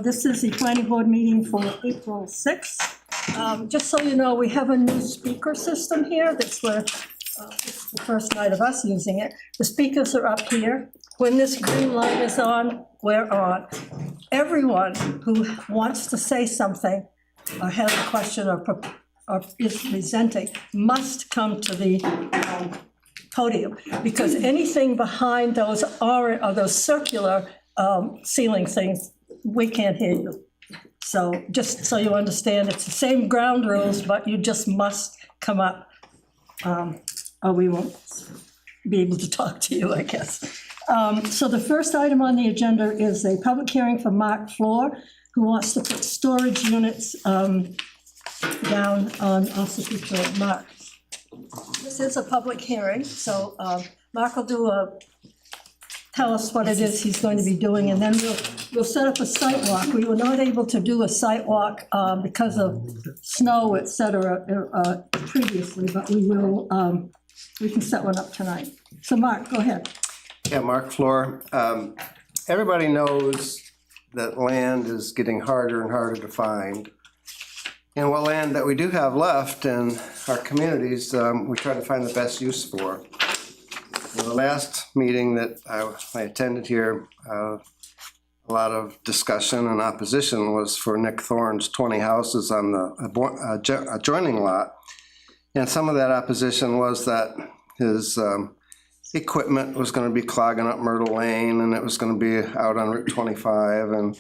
This is the planning board meeting for April 6th. Just so you know, we have a new speaker system here. That's where, this is the first night of us using it. The speakers are up here. When this green light is on, we're on. Everyone who wants to say something or has a question or is presenting must come to the podium, because anything behind those orange or those circular ceiling things, we can't hear you. So just so you understand, it's the same ground rules, but you just must come up, or we won't be able to talk to you, I guess. So the first item on the agenda is a public hearing for Mark Floor, who wants to put storage units down on Ossipee Road. Mark. This is a public hearing, so Mark will tell us what it is he's going to be doing, and then we'll set up a site walk. We were not able to do a site walk because of snow, et cetera, previously, but we can set one up tonight. So Mark, go ahead. Yeah, Mark Floor. Everybody knows that land is getting harder and harder to find. And what land that we do have left in our communities, we try to find the best use for. In the last meeting that I attended here, a lot of discussion and opposition was for Nick Thorne's 20 houses on the adjoining lot. And some of that opposition was that his equipment was going to be clogging up Myrtle Lane, and it was going to be out on Route 25. And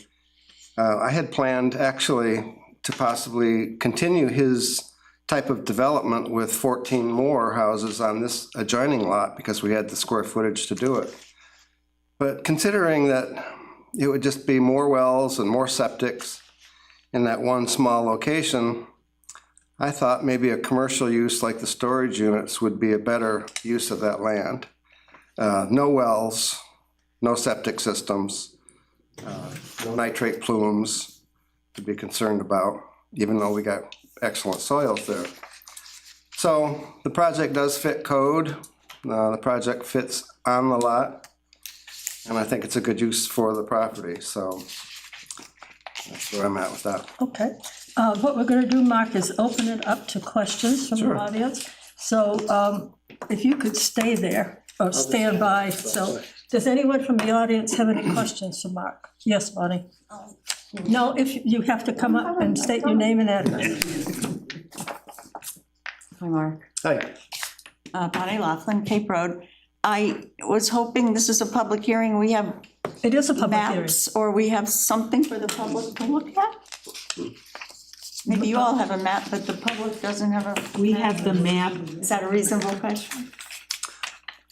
I had planned actually to possibly continue his type of development with 14 more houses on this adjoining lot because we had the square footage to do it. But considering that it would just be more wells and more septics in that one small location, I thought maybe a commercial use like the storage units would be a better use of that land. No wells, no septic systems, no nitrate plumes to be concerned about, even though we got excellent soils there. So the project does fit code. The project fits on the lot, and I think it's a good use for the property. So that's where I'm at with that. Okay. What we're going to do, Mark, is open it up to questions from the audience. So if you could stay there or stand by. So does anyone from the audience have any questions for Mark? Yes, Bonnie. No, if you have to come up and state your name and address. Hi, Mark. Hi. Bonnie Laughlin, Cape Road. I was hoping, this is a public hearing, we have It is a public hearing. maps, or we have something for the public to look at? Maybe you all have a map, but the public doesn't have a. We have the map. Is that a reasonable question?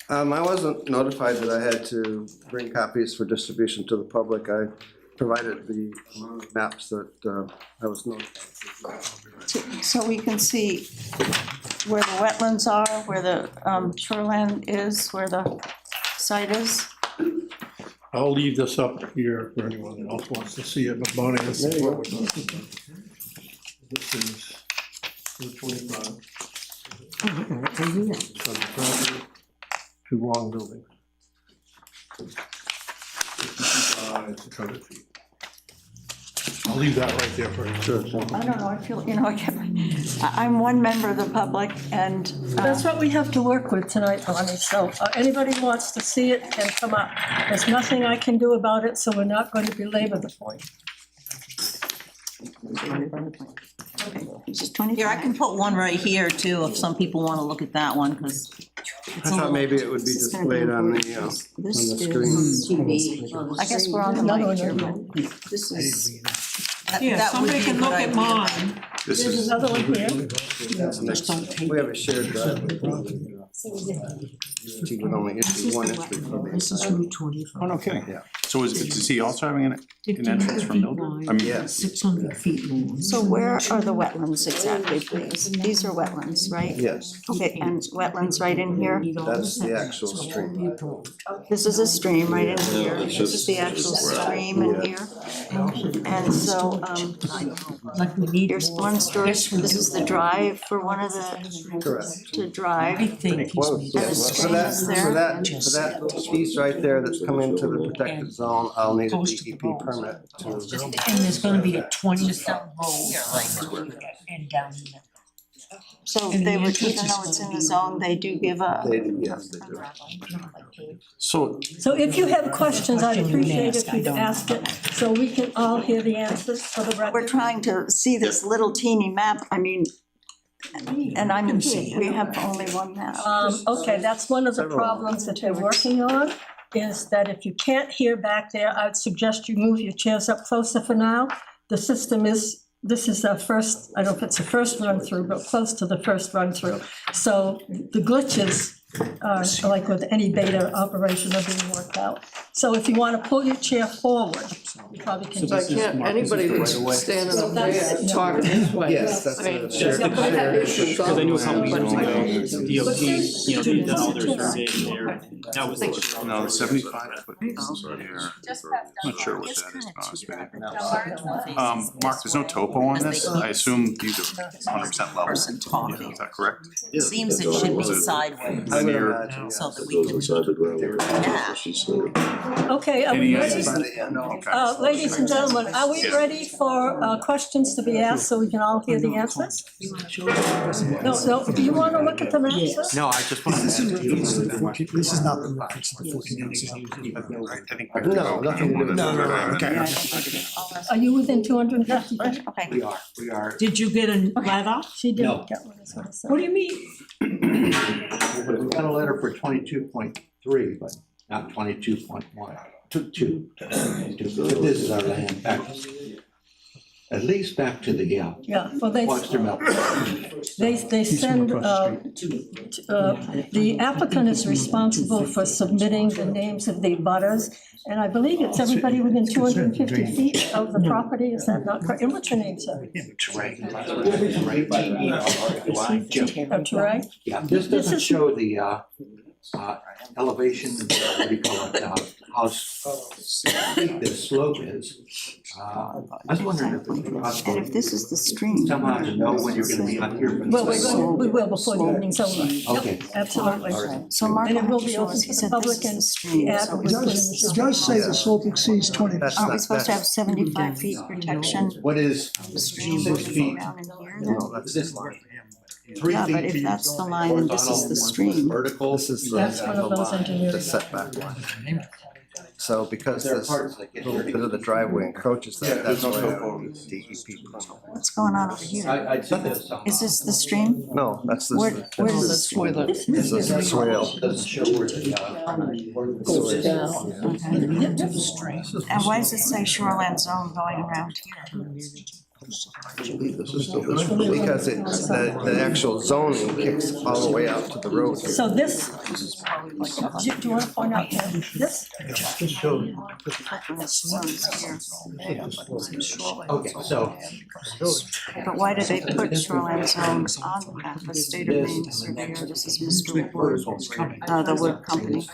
I wasn't notified that I had to bring copies for distribution to the public. I provided the maps that I was notified. So we can see where the wetlands are, where the shoreline is, where the site is. I'll leave this up here for anyone else wants to see it, but Bonnie has what we're talking about. This is Route 25. So the property, two long buildings. 55, 600 feet. I'll leave that right there for you. Sure. I don't know, I feel, I'm one member of the public, and That's what we have to work with tonight, Bonnie. So anybody who wants to see it can come up. There's nothing I can do about it, so we're not going to belabor the point. this is 25. Here, I can put one right here too, if some people want to look at that one, because I thought maybe it would be displayed on the screen. I guess we're on the mic here, Another but this is, yeah, Yeah, somebody can look at mine. There's another one here. We have a shared driveway. She would only issue one entry for me. This is Route 25. Oh, no kidding. Yeah. So is he also having an entrance from Mildred? I mean, Yes. 600 feet long. so where are the wetlands exactly, please? These are wetlands, right? Yes, Okay, and wetlands right in here? that's the actual stream. This is a stream right in here. This is the actual stream in here. And so, Like we need here's one story, this is the drive for one of the, Correct. to drive. I think Well, yeah, the for stream that, is for there. that piece right there that's coming into the protected zone, I'll need a DEP permit to. And there's gonna be a 20-foot road and down in there. So And they the would, entrance even is though it's in gonna the be- zone, they do give a, They do, yes, they do. So, So if you have questions, I'd Watching you appreciate ask, if I you'd don't ask it, so we can all hear the answers for the record. we're trying to see this little teeny map, I mean, and I'm, we have only one map. Okay, that's one of the Several. problems that they're working on, is that if you can't hear back there, I'd suggest you move your chairs up closer for now. The system is, this is our first, I don't know if it's the first run through, but close to the first run through. So the glitches, like with any beta operation, are being worked out. So if you want to pull your chair forward, you probably can. So this is Marcus's right away. standing up there and talking this way. Yes, that's a shared. Because I knew a couple years ago, DOT, they did all their surveys there, that was like. no, the 75-foot piece is there. I'm not sure what that is, maybe. Mark, there's no topo on this? I assume these are 100% level. Person talking. Is that correct? It seems it should be sideways, I would Linear. imagine, so yes. that we can, yeah. Okay, are Any we ready? ideas? By the end, okay. Ladies and gentlemen, are we ready for questions to be asked so we can all hear the answers? No, do you want to look at the maps? No, I just wanted to ask you. This is not the reference to the 14 ounces. I think. No, nothing to do with No, Are you within 250 feet? Okay, We are. Did you get a letter? She No. didn't get one, is what I said. What do you mean? We got a letter for 22.3, but not 22.1, 2. But this is our land back, at least back to the, Yeah, well, they Mill. send, the applicant is responsible for submitting the names of the butters, and I believe it's everybody within 250 feet of the property, is that not correct? And what's your name, sir? That's right. Yeah, this doesn't show the elevation, what do you call it, how steep the slope is. I was wondering if it's and possible if this is the stream. somehow to know when you're gonna be on here. Well, we will before the evening's over. Okay. Yep, absolutely. So Mark And it will wanted to be show open us, to he the said public this is and the stream, the ad so will It be put in the does, it system. does say the slope exceeds 20. That's aren't we not, supposed to have that's, 75 feet protection? What is The stream 6 goes feet? around in here, no, that's this line. 3 yeah, feet? but if that's the line and this is the stream, Vertical. This is That's one of those the engineering. setback line. So because There are this parts that get little bit of the driveway encroaches that, that's why I need DEP permit. what's going on over here? I'd see this. Is this the stream? No, that's Where, this. where's the stream? This is a swale. Doesn't show where the, Goes down. And why does it say shoreline zone going around here? Because it, the actual zoning kicks all the way out to the road. So this, do you want to point out this? okay, so But why do they put shoreline zones on the map? The state of Maine surveyor, this is Mr. Wood, the wood company.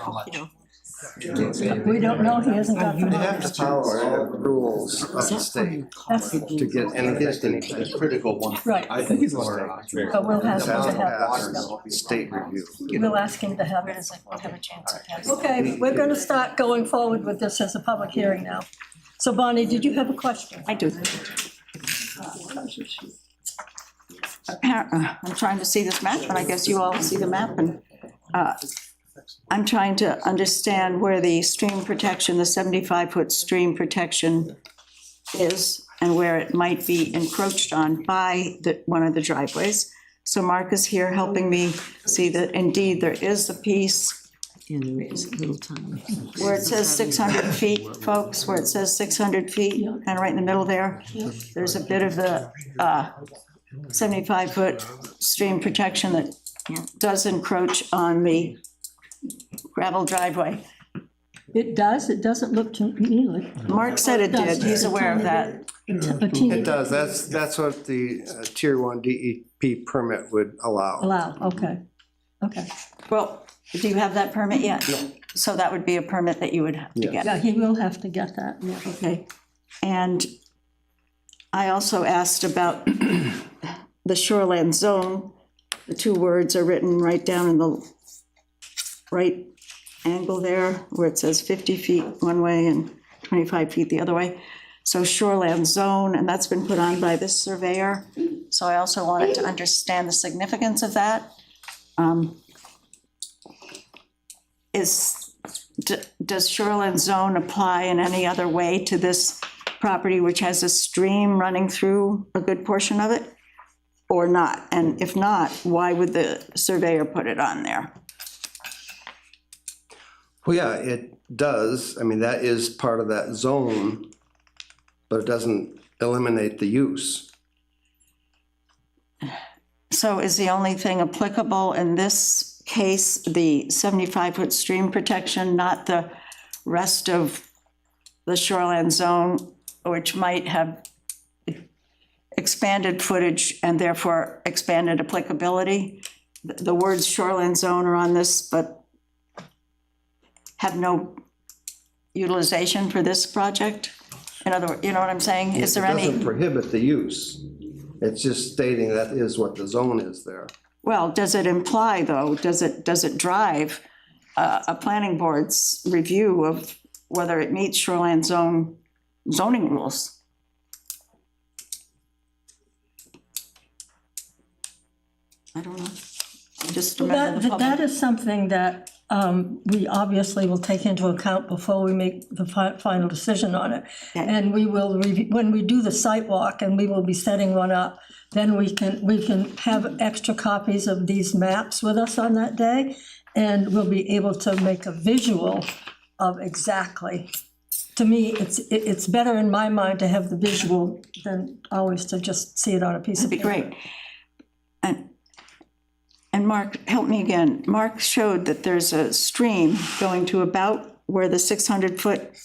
We don't know, he hasn't got You the have to follow all the rules of the state That's, to get anything. the critical one, right, I think, is but we'll have It him has to to have pass state review. We'll ask him to have it. Okay, we're gonna start going forward with this as a public hearing now. So Bonnie, did you have a question? I do. I'm trying to see this map, and I guess you all see the map, and I'm trying to understand where the stream protection, the 75-foot stream protection is, and where it might be encroached on by one of the driveways. So Mark is here helping me see that indeed there is a piece where it says 600 feet, folks, where it says 600 feet, and right in the middle there, there's a bit of the 75-foot stream protection that does encroach on the gravel driveway. It does, it doesn't look to me like. Mark said it did, he's aware of that. A teeny It does, that's what the tier 1 DEP permit would allow. allow, okay, okay. Well, do you have that permit yet? So that would be a permit that you would have to Yeah, get. he will have to get that, yeah. Okay. And I also asked about the shoreland zone. The two words are written right down in the right angle there where it says 50 feet one way and 25 feet the other way. So shoreland zone, and that's been put on by this surveyor. So I also wanted to understand the significance of that. Does shoreland zone apply in any other way to this property which has a stream running through a good portion of it? Or not? And if not, why would the surveyor put it on there? Well, yeah, it does. I mean, that is part of that zone, but it doesn't eliminate the use. So is the only thing applicable in this case the 75-foot stream protection, not the rest of the shoreline zone, which might have expanded footage and therefore expanded applicability? The words shoreline zone are on this, but have no utilization for this project? In other words, you know what I'm saying? Is there It doesn't any, prohibit the use. It's just stating that is what the zone is there. well, does it imply, though, does it drive a planning board's review of whether it meets shoreline zone zoning rules? I don't know. I'm just a member of the That public. is something that we obviously will take into account before we make the final decision on it. Yeah. And we will, when we do the site walk, and we will be setting one up, then we can have extra copies of these maps with us on that day, and we'll be able to make a visual of exactly. To me, it's better in my mind to have the visual than always to just see it on a piece of That'd be paper. great. And Mark, help me again. Mark showed that there's a stream going to about where the 600-foot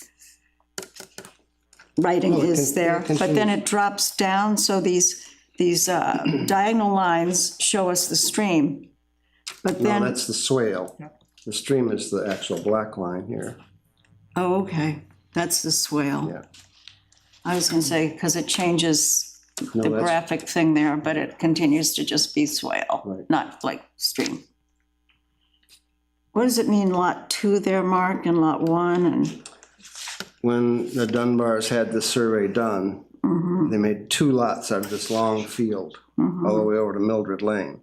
writing Oh, it is there, but then it drops down, so these diagonal lines show us the stream. But No, then, that's the swale. The stream is the actual black line here. oh, okay, that's the swale. Yeah. I was gonna say, because it changes No, the that's- graphic thing there, but it continues to just be swale, Right. not like stream. What does it mean, lot 2 there, Mark, and lot 1, and, When the Dunbars had this survey done, they made 2 lots out of this long field, all the way over to Mildred Lane.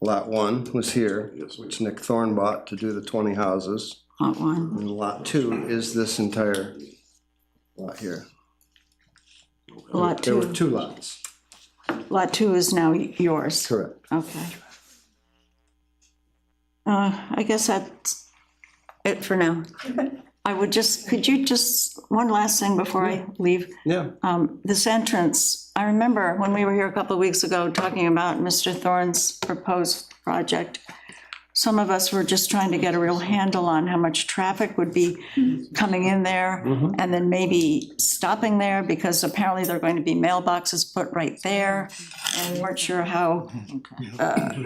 Lot 1 was here, which Nick Thorne bought to do the 20 houses. lot 1? And lot 2 is this entire lot here. Lot There were 2, 2 lots, lot 2 is now yours? correct. Okay. I guess that's it for now. I would just, could you just, one last thing before I leave? Yeah. This entrance, I remember when we were here a couple of weeks ago talking about Mr. Thorne's proposed project, some of us were just trying to get a real handle on how much traffic would be coming in there, and then maybe stopping there, because apparently there are going to be mailboxes put right there, and we weren't sure how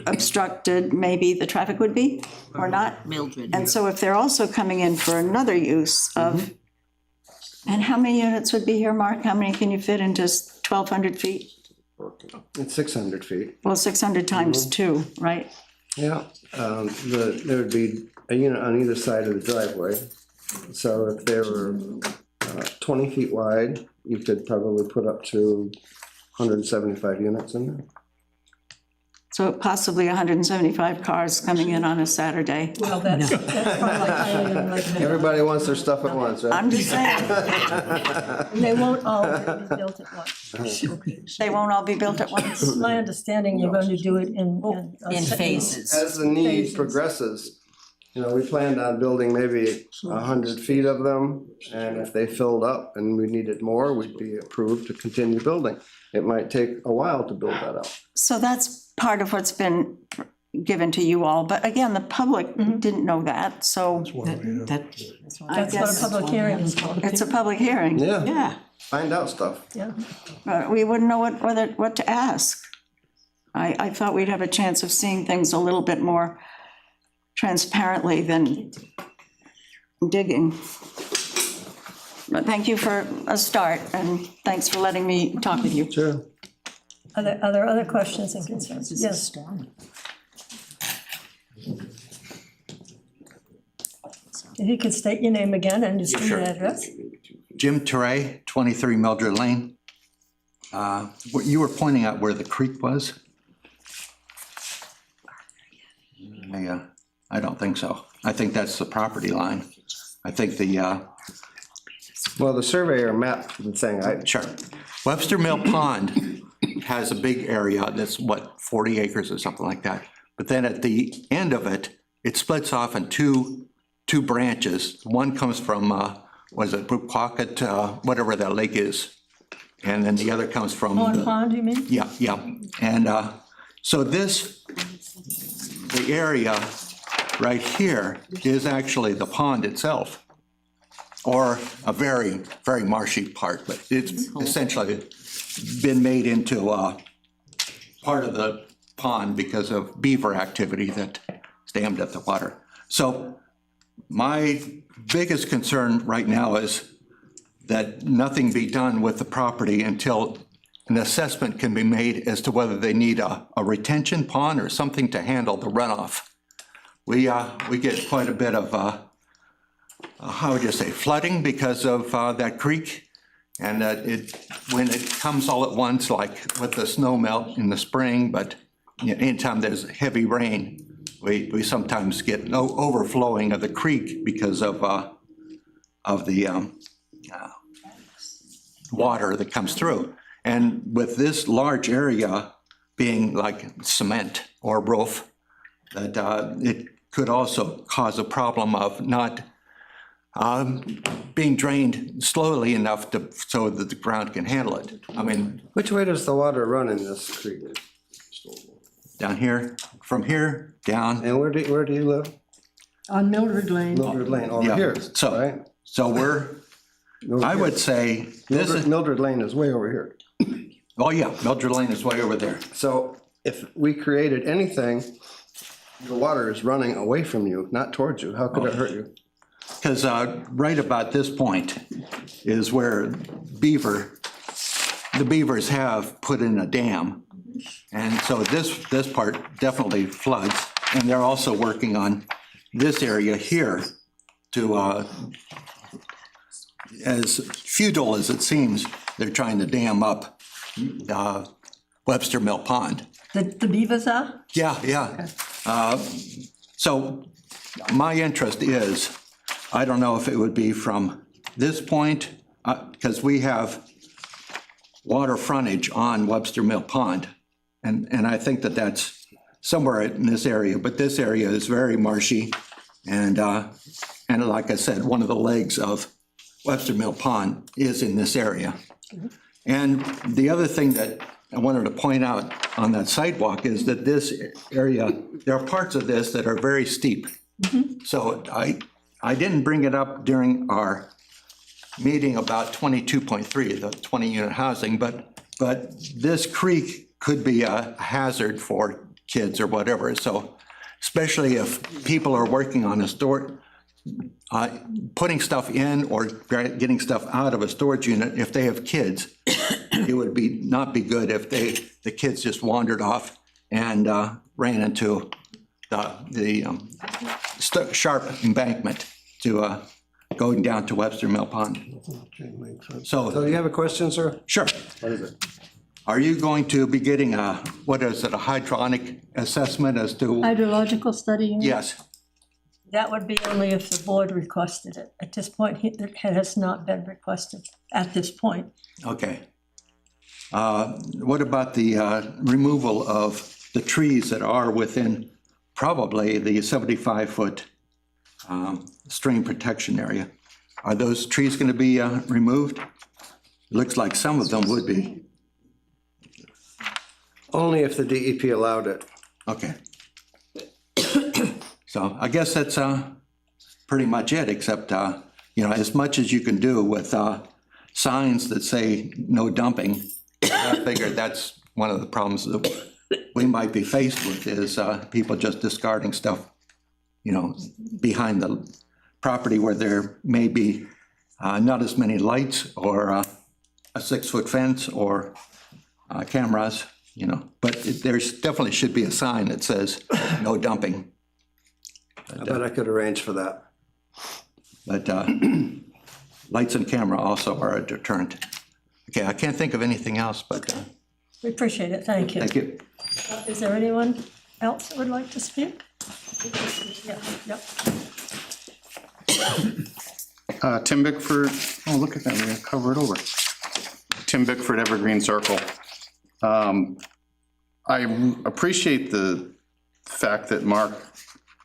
obstructed maybe the traffic would be, or not. Mildred. And so if they're also coming in for another use of, and how many units would be here, Mark? How many can you fit into 1,200 feet? It's 600 feet. Well, 600 times 2, right? Yeah, there would be a unit on either side of the driveway. So if they were 20 feet wide, you could probably put up to 175 units in there. So possibly 175 cars coming in on a Saturday. Well, that's probably like Everybody wants their stuff at once, right? I'm just saying, they won't all be built at once. they won't all be built at once. It's my understanding you're going to do it in. In phases. As the need Phases. progresses, you know, we planned on building maybe 100 feet of them, and if they filled up and we needed more, we'd be approved to continue building. It might take a while to build that out. So that's part of what's been given to you all, but again, the public didn't know that, so I That's what a guess public hearing is for. it's a public hearing. Yeah. Yeah, Find out stuff. Yeah. but we wouldn't know what to ask. I thought we'd have a chance of seeing things a little bit more transparently than digging. But thank you for a start, and thanks for letting me talk with you. Sure. Are there other questions and concerns? Yes. If you could state your name again and your street Sure. address. Jim Teray, 23 Mildred Lane. You were pointing out where the creek was? I don't think so. I think that's the property line. I think Well, the surveyor mapped the thing. sure. Webster Mill Pond has a big area that's, 40 acres or something like that. But then at the end of it, it splits off in two branches. One comes from, what is it, Brookpocket, whatever that lake is. And then the other comes from. Horn Pond, you mean? Yeah, yeah. And so the area right here is actually the pond itself, or a very, very marshy part, but it's essentially been made into part of the pond because of beaver activity that dammed up the water. So my biggest concern right now is that nothing be done with the property until an assessment can be made as to whether they need a retention pond or something to handle the runoff. We get quite a bit of, how would you say, flooding because of that creek. And when it comes all at once, like with the snow melt in the spring, but anytime there's heavy rain, we sometimes get no overflowing of the creek because of the water that comes through. And with this large area being like cement or roof, that it could also cause a problem of not being drained slowly enough so that the ground can handle it. I mean, Which way does the water run in this creek? down here, from here, down. And where do you live? On Mildred Lane. Mildred Lane, over Yeah, here, so- right? So I would say, this is, Mildred Lane is way over here. oh yeah, Mildred Lane is way over there. So if we created anything, the water is running away from you, not towards you. How could it hurt you? Because right about this point is where the beavers have put in a dam. And so this part definitely floods. And they're also working on this area here to, as futile as it seems, they're trying to dam up Webster Mill Pond. The beavers are? Yeah, yeah. So my interest is, I don't know if it would be from this point, because we have water frontage on Webster Mill Pond. And I think that that's somewhere in this area, but this area is very marshy. And like I said, one of the legs of Webster Mill Pond is in this area. And the other thing that I wanted to point out on that sidewalk is that this area, there are parts of this that are very steep. So I didn't bring it up during our meeting about 22.3, the 20-unit housing, but this creek could be a hazard for kids or whatever. So especially if people are working on a store, putting stuff in or getting stuff out of a storage unit, if they have kids, it would not be good if the kids just wandered off and ran into the sharp embankment to going down to Webster Mill Pond. So do you have a question, sir? Sure. What is it? Are you going to be getting a hydronic assessment as to? Hydrological study? you mean? Yes. That would be only if the board requested it. At this point, it has not been requested at this point. Okay. What about the removal of the trees that are within probably the 75-foot stream protection area? Are those trees going to be removed? It looks like some of them would be. Only if the DEP allowed it. Okay. So I guess that's pretty much it, except, as much as you can do with signs that say no dumping. I figured that's one of the problems that we might be faced with is people just discarding stuff, behind the property where there may be not as many lights or a 6-foot fence or cameras, but there's definitely should be a sign that says no dumping. I bet I could arrange for that. But lights and camera also are a deterrent. Okay, I can't think of anything else, but We appreciate it, thank you. thank you. Is there anyone else that would like to speak? Yeah, yep. Tim Bickford, oh, look at that, we're gonna cover it over. Tim Bickford, Evergreen Circle. I appreciate the fact that Mark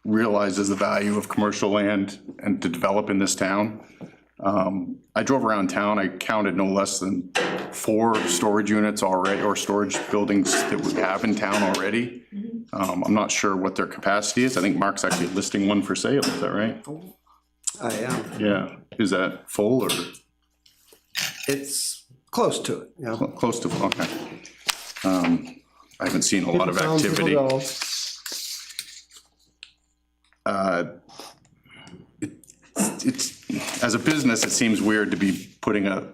realizes the value of commercial land and to develop in this town. I drove around town, I counted no less than 4 storage units already, or storage buildings that we have in town already. I'm not sure what their capacity is. I think Mark's actually listing one for sale, is that right? I am. Yeah, is that full or It's close to it, yeah. close to, okay. I haven't seen a lot of People come, people activity. go. It's, as a business, it seems weird to be putting a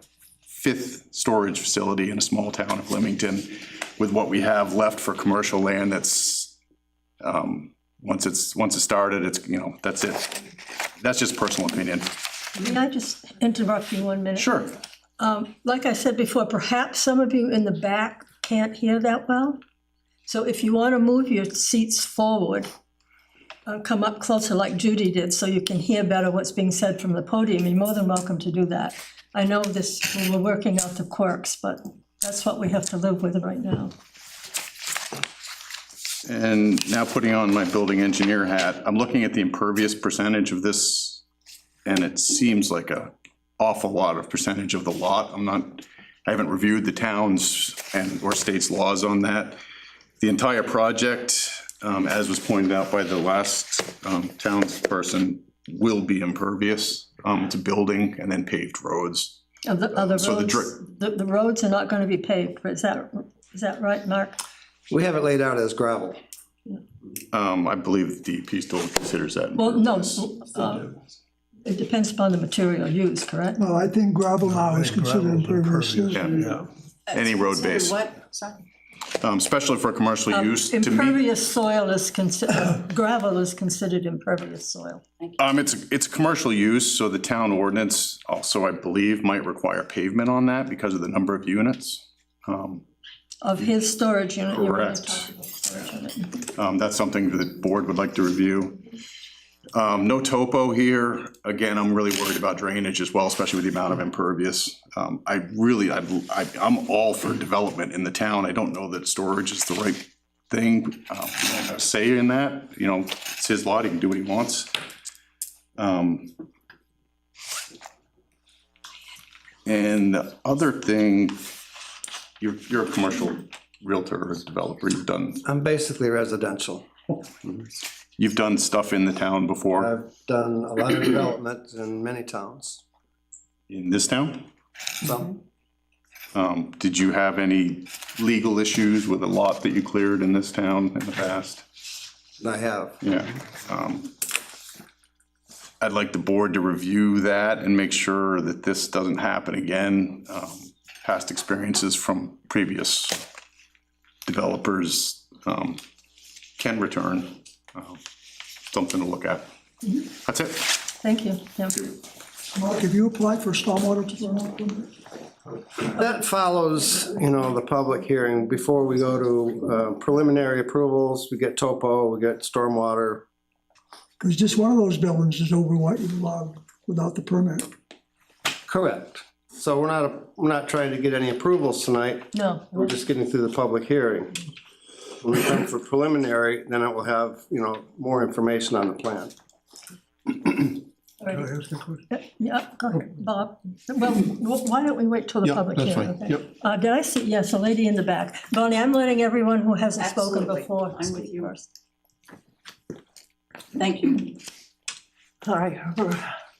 5th storage facility in a small town of Limington with what we have left for commercial land that's, once it's started, it's, you know, that's it. That's just personal opinion. May I just interrupt you 1 minute? Sure. Like I said before, perhaps some of you in the back can't hear that well. So if you want to move your seats forward, come up closer like Judy did, so you can hear better what's being said from the podium, you're more than welcome to do that. I know this, we're working out the quirks, but that's what we have to live with right now. And now putting on my building engineer hat, I'm looking at the impervious percentage of this, and it seems like a awful lot of percentage of the lot. I haven't reviewed the town's or state's laws on that. The entire project, as was pointed out by the last townsperson, will be impervious. It's a building and then paved roads. Are the So the roads, the roads are not going to be paved, is that right, Mark? We have it laid out as gravel. I believe the DEP still considers that. Well, no, impervious. it depends upon the material used, correct? Well, I think gravel now is considered impervious. Yeah. Any road base, What, sorry? especially for commercial use, to me. Impervious soil is considered, gravel is considered impervious soil. It's commercial use, so the town ordinance also, I believe, might require pavement on that because of the number of units. Of his storage unit, you're really Correct. talking about storage unit. That's something that the board would like to review. No topo here. Again, I'm really worried about drainage as well, especially with the amount of impervious. I'm all for development in the town. I don't know that storage is the right thing. I have a say in that, you know, it's his lot, he can do what he wants. And the other thing, you're a commercial realtor or developer, I'm basically residential. you've done stuff in the town before, I've done a lot of development in many towns. in this town? Some, Did you have any legal issues with a lot that you cleared in this town in the past? I have. Yeah. I'd like the board to review that and make sure that this doesn't happen again. Past experiences from previous developers can return. Something to look at. That's it. Thank you, Tim. Mark, have you applied for stormwater permit? That follows, you know, the public hearing. Before we go to preliminary approvals, we get topo, we get stormwater. Because just one of those buildings is over what you allowed without the permit. Correct. So we're not trying to get any approvals tonight. No, We're just getting through the public hearing. When we come for preliminary, then it will have, you know, more information on the plan. all right. Yeah, go ahead, Bob. Well, why don't we wait till the Yeah, public that's hearing? fine. Okay. Did I see, yes, a lady in the back. Bonnie, I'm letting everyone who hasn't spoken Absolutely. before I'm with speak you. first. Thank you. Hi,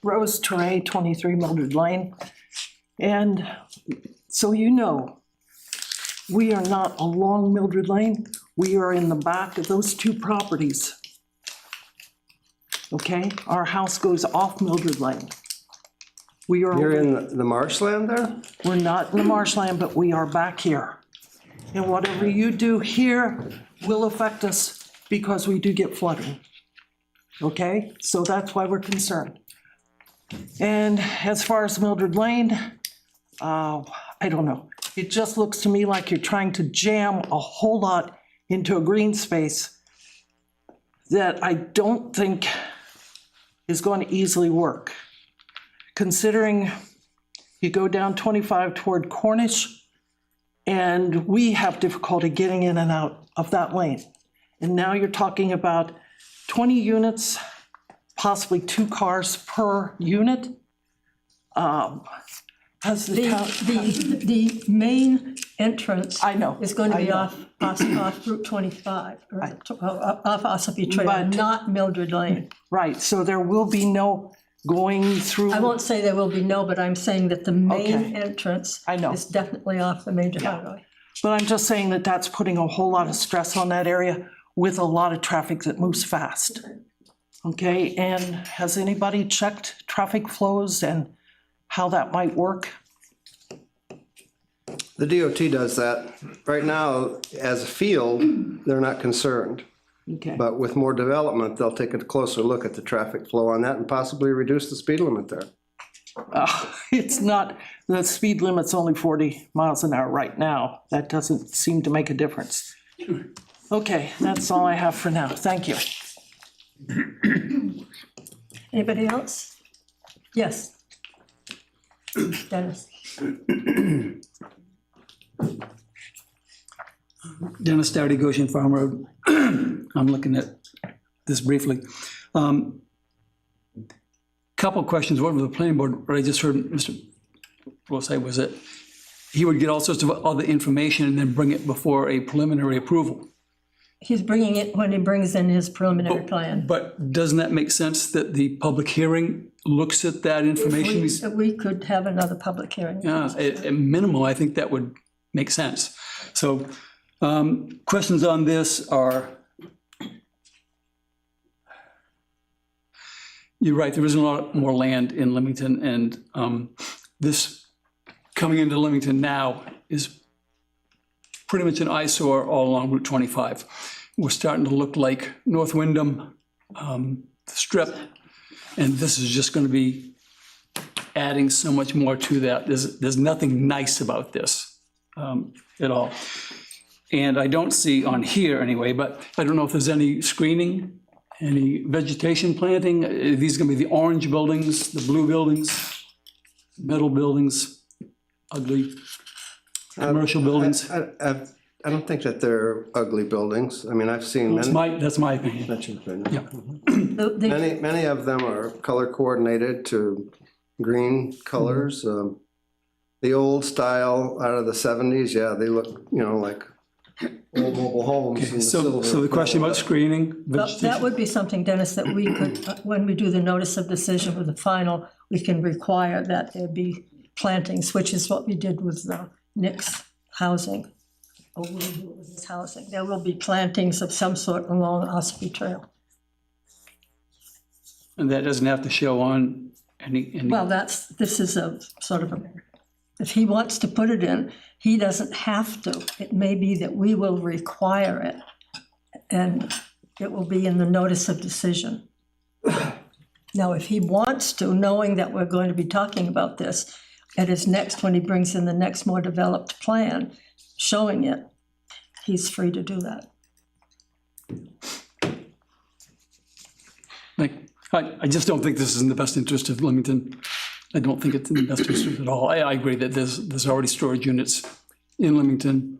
Rose Teray, 23 Mildred Lane. And so you know, we are not along Mildred Lane, we are in the back of those two properties. Okay, our house goes off Mildred Lane. We are, You're in the marshland there? we're not in the marshland, but we are back here. And whatever you do here will affect us because we do get flooding. Okay, so that's why we're concerned. And as far as Mildred Lane, I don't know. It just looks to me like you're trying to jam a whole lot into a green space that I don't think is going to easily work. Considering you go down 25 toward Cornish, and we have difficulty getting in and out of that lane. And now you're talking about 20 units, possibly 2 cars per unit. Has the town? The main entrance. I know, is going to I be know. off Route 25, or off Ossipee Trail, But- not Mildred Lane. Right, so there will be no going through. I won't say there will be no, but I'm saying that the main Okay. entrance I know. is definitely off the major highway. But I'm just saying that that's putting a whole lot of stress on that area with a lot of traffic that moves fast. Okay, and has anybody checked traffic flows and how that might work? The DOT does that. Right now, as a field, they're not concerned. Okay, But with more development, they'll take a closer look at the traffic flow on that and possibly reduce the speed limit there. it's not, the speed limit's only 40 miles an hour right now. That doesn't seem to make a difference. Okay, that's all I have for now. Thank you. Anybody else? Yes. Dennis? Dennis Dowdy, Goshen Farm Road. I'm looking at this briefly. Couple of questions. One with the planning board, what I just heard Mr. Will say was that he would get all sorts of other information and then bring it before a preliminary approval. He's bringing it when he brings in his preliminary plan. But doesn't that make sense that the public hearing looks at that information? We could have another public hearing. Yeah, at minimal, I think that would make sense. So questions on this are, you're right, there isn't a lot more land in Limington, and this coming into Limington now is pretty much an eyesore all along Route 25. We're starting to look like North Wyndham, the Strip, and this is just going to be adding so much more to that. There's nothing nice about this at all. And I don't see on here anyway, but I don't know if there's any screening, any vegetation planting. Are these going to be the orange buildings, the blue buildings, metal buildings, ugly commercial buildings? I don't think that they're ugly buildings. I mean, I've seen many. That's my opinion. Yeah. Many of them are color coordinated to green colors. The old style out of the 70s, yeah, they look, like old mobile homes. Okay, in so the question about screening, That vegetation. would be something, Dennis, that we could, when we do the notice of decision with the final, we can require that there be plantings, which is what we did with Nick's housing. Or we do it with his housing. There will be plantings of some sort along Ossipee Trail. And that doesn't have to show on any. Well, this is a sort of a, if he wants to put it in, he doesn't have to. It may be that we will require it, and it will be in the notice of decision. Now, if he wants to, knowing that we're going to be talking about this at his next, when he brings in the next more developed plan, showing it, he's free to do that. I just don't think this is in the best interest of Limington. I don't think it's in the best interest at all. I agree that there's already storage units in Limington.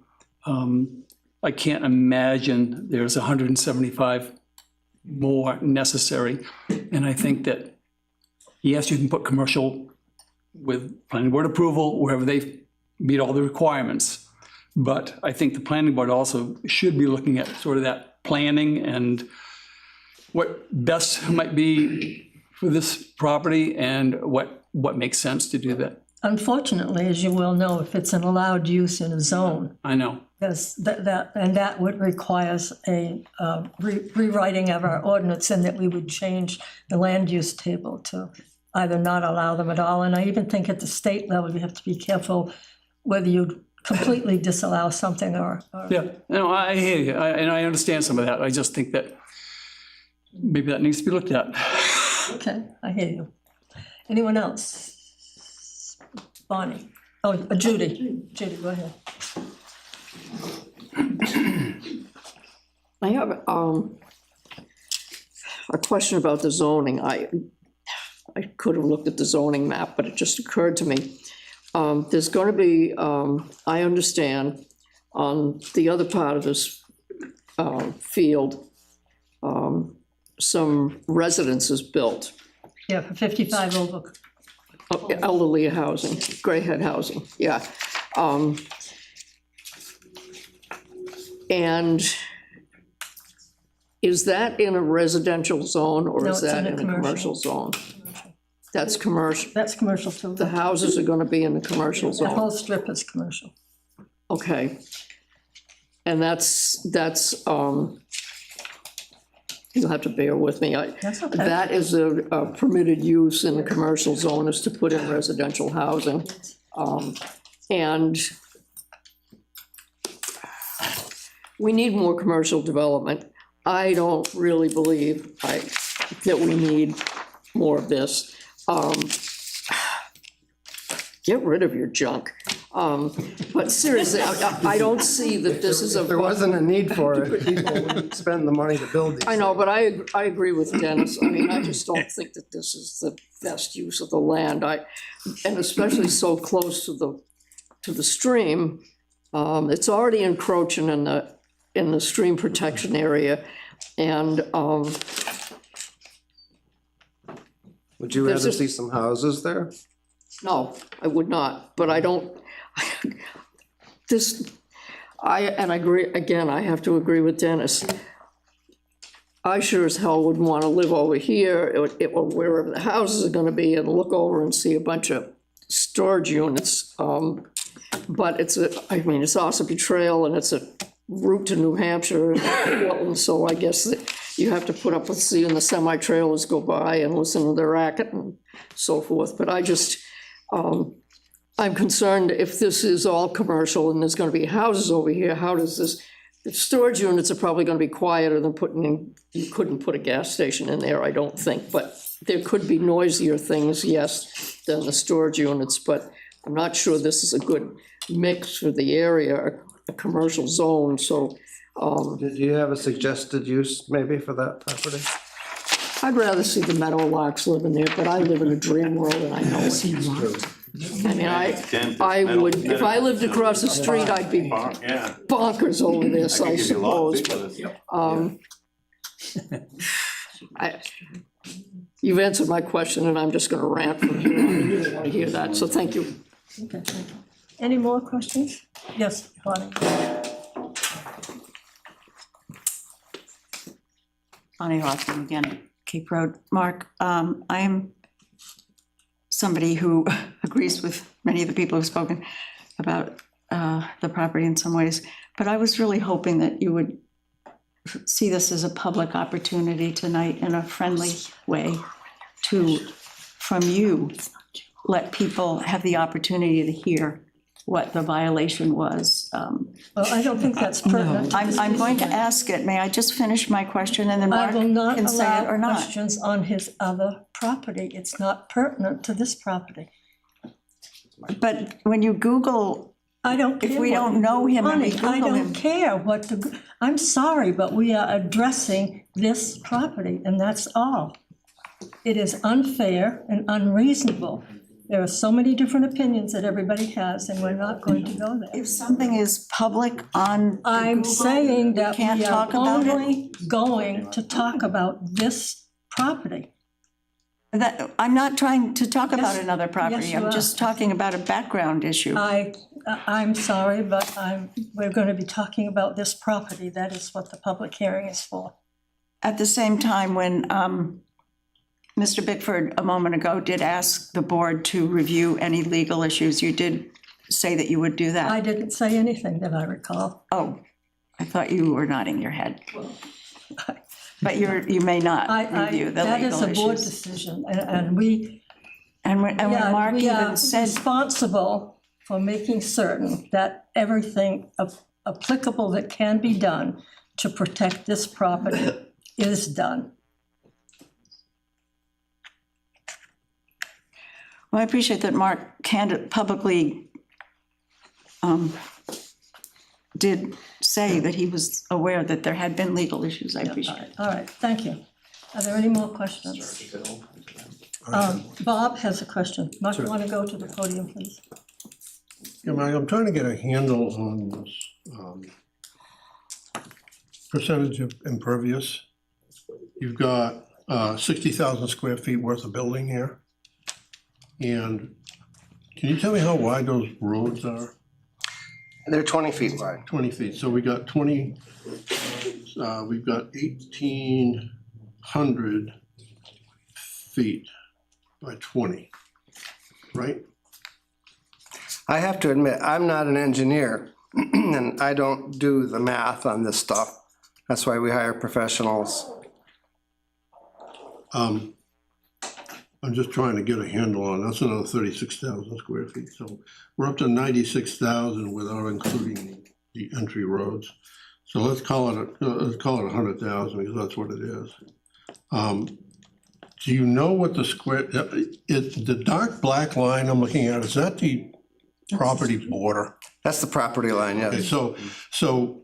I can't imagine there's 175 more necessary. And I think that, yes, you can put commercial with planning board approval wherever they meet all the requirements. But I think the planning board also should be looking at sort of that planning and what best might be for this property and what makes sense to do that. Unfortunately, as you well know, if it's an allowed use in a zone, I know. because that would requires a rewriting of our ordinance, and that we would change the land use table to either not allow them at all. And I even think at the state level, you have to be careful whether you completely disallow something or. Yeah, no, I hear you, and I understand some of that. I just think that maybe that needs to be looked at. Okay, I hear you. Anyone else? Bonnie? Oh, Judy. Judy, go ahead. I have a question about the zoning. I could have looked at the zoning map, but it just occurred to me. There's going to be, I understand, on the other part of this field, some residences built, Yeah, for 55 over. elderly housing, grayhead housing, yeah. And is that in a residential zone or No, is it's that in a in a commercial zone? That's commercial. That's commercial too. The houses are gonna be in the commercial The whole zone, strip is commercial. okay. And you'll have to bear with me, That's okay. that is a permitted use in the commercial zone is to put in residential housing. And we need more commercial development. I don't really believe that we need more of this. Get rid of your junk. But seriously, I don't see that this is a. If there wasn't a need for it, people wouldn't spend the money to build these. I know, but I agree with Dennis. I mean, I just don't think that this is the best use of the land. And especially so close to the stream. It's already encroaching in the stream protection area. And Would you rather see some houses there? no, I would not, but I don't, and I agree, again, I have to agree with Dennis. I sure as hell wouldn't want to live over here, wherever the houses are gonna be, and look over and see a bunch of storage units. But it's Ossipee Trail, and it's a route to New Hampshire, and so I guess that you have to put up with seeing the semi-trailers go by and listen to their racket and so forth. But I just, I'm concerned if this is all commercial and there's gonna be houses over here, how does this, the storage units are probably gonna be quieter than putting in, you couldn't put a gas station in there, I don't think, but there could be noisier things, yes, than the storage units, but I'm not sure this is a good mix for the area, a commercial zone, so. Did you have a suggested use maybe for that property? I'd rather see the Meadowlarks living there, but I live in a dream world and I know it. I mean, I would, if I lived across the street, I'd be bonkers over this, I suppose. You've answered my question and I'm just gonna rant from here on. You didn't want to hear that, so thank you. Okay, thank you. Any more questions? Yes, Bonnie. Bonnie Hoffman again, Cape Road. Mark, I am somebody who agrees with many of the people who've spoken about the property in some ways, but I was really hoping that you would see this as a public opportunity tonight in a friendly way to, from you, let people have the opportunity to hear what the violation was. Well, I don't think that's pertinent. I'm going to ask it. May I just finish my question and then I Mark will not can say it or allow not? questions on his other property. It's not pertinent to this property. But when you Google, I don't care. if we don't know him and we Bonnie, I Google him. don't care what the, I'm sorry, but we are addressing this property, and that's all. It is unfair and unreasonable. There are so many different opinions that everybody has, and we're not going to go there. If something is public on I'm Google, saying that can't we are talk about it? only going to talk about this property. That, I'm not trying to talk about Yes, another property. you I'm are. just talking about a background issue. I'm sorry, but we're going to be talking about this property. That is what the public hearing is for. At the same time, when Mr. Bickford a moment ago did ask the board to review any legal issues, you did say that you would do that. I didn't say anything that I recall. Oh, I thought you were nodding your head. But you may not review the That is legal a board issues. decision, and we. And when Mark we are even said, responsible for making certain that everything applicable that can be done to protect this property is done. Well, I appreciate that Mark publicly did say that he was aware that there had been legal issues. I appreciate it. All right, thank you. Are there any more questions? Bob has a question. Mark, you want to go to the podium, please? Yeah, Mike, I'm trying to get a handle on this percentage of impervious. You've got 60,000 square feet worth of building here. And can you tell me how wide those roads are? They're 20 feet wide. 20 feet, so we got 20, we've got 1,800 feet by 20, right? I have to admit, I'm not an engineer, and I don't do the math on this stuff. That's why we hire professionals. I'm just trying to get a handle on, that's another 36,000 square feet, so we're up to 96,000 without including the entry roads. So let's call it 100,000 because that's what it is. Do you know what the square, the dark black line I'm looking at, is that the property border? That's the property line, Okay, yes. so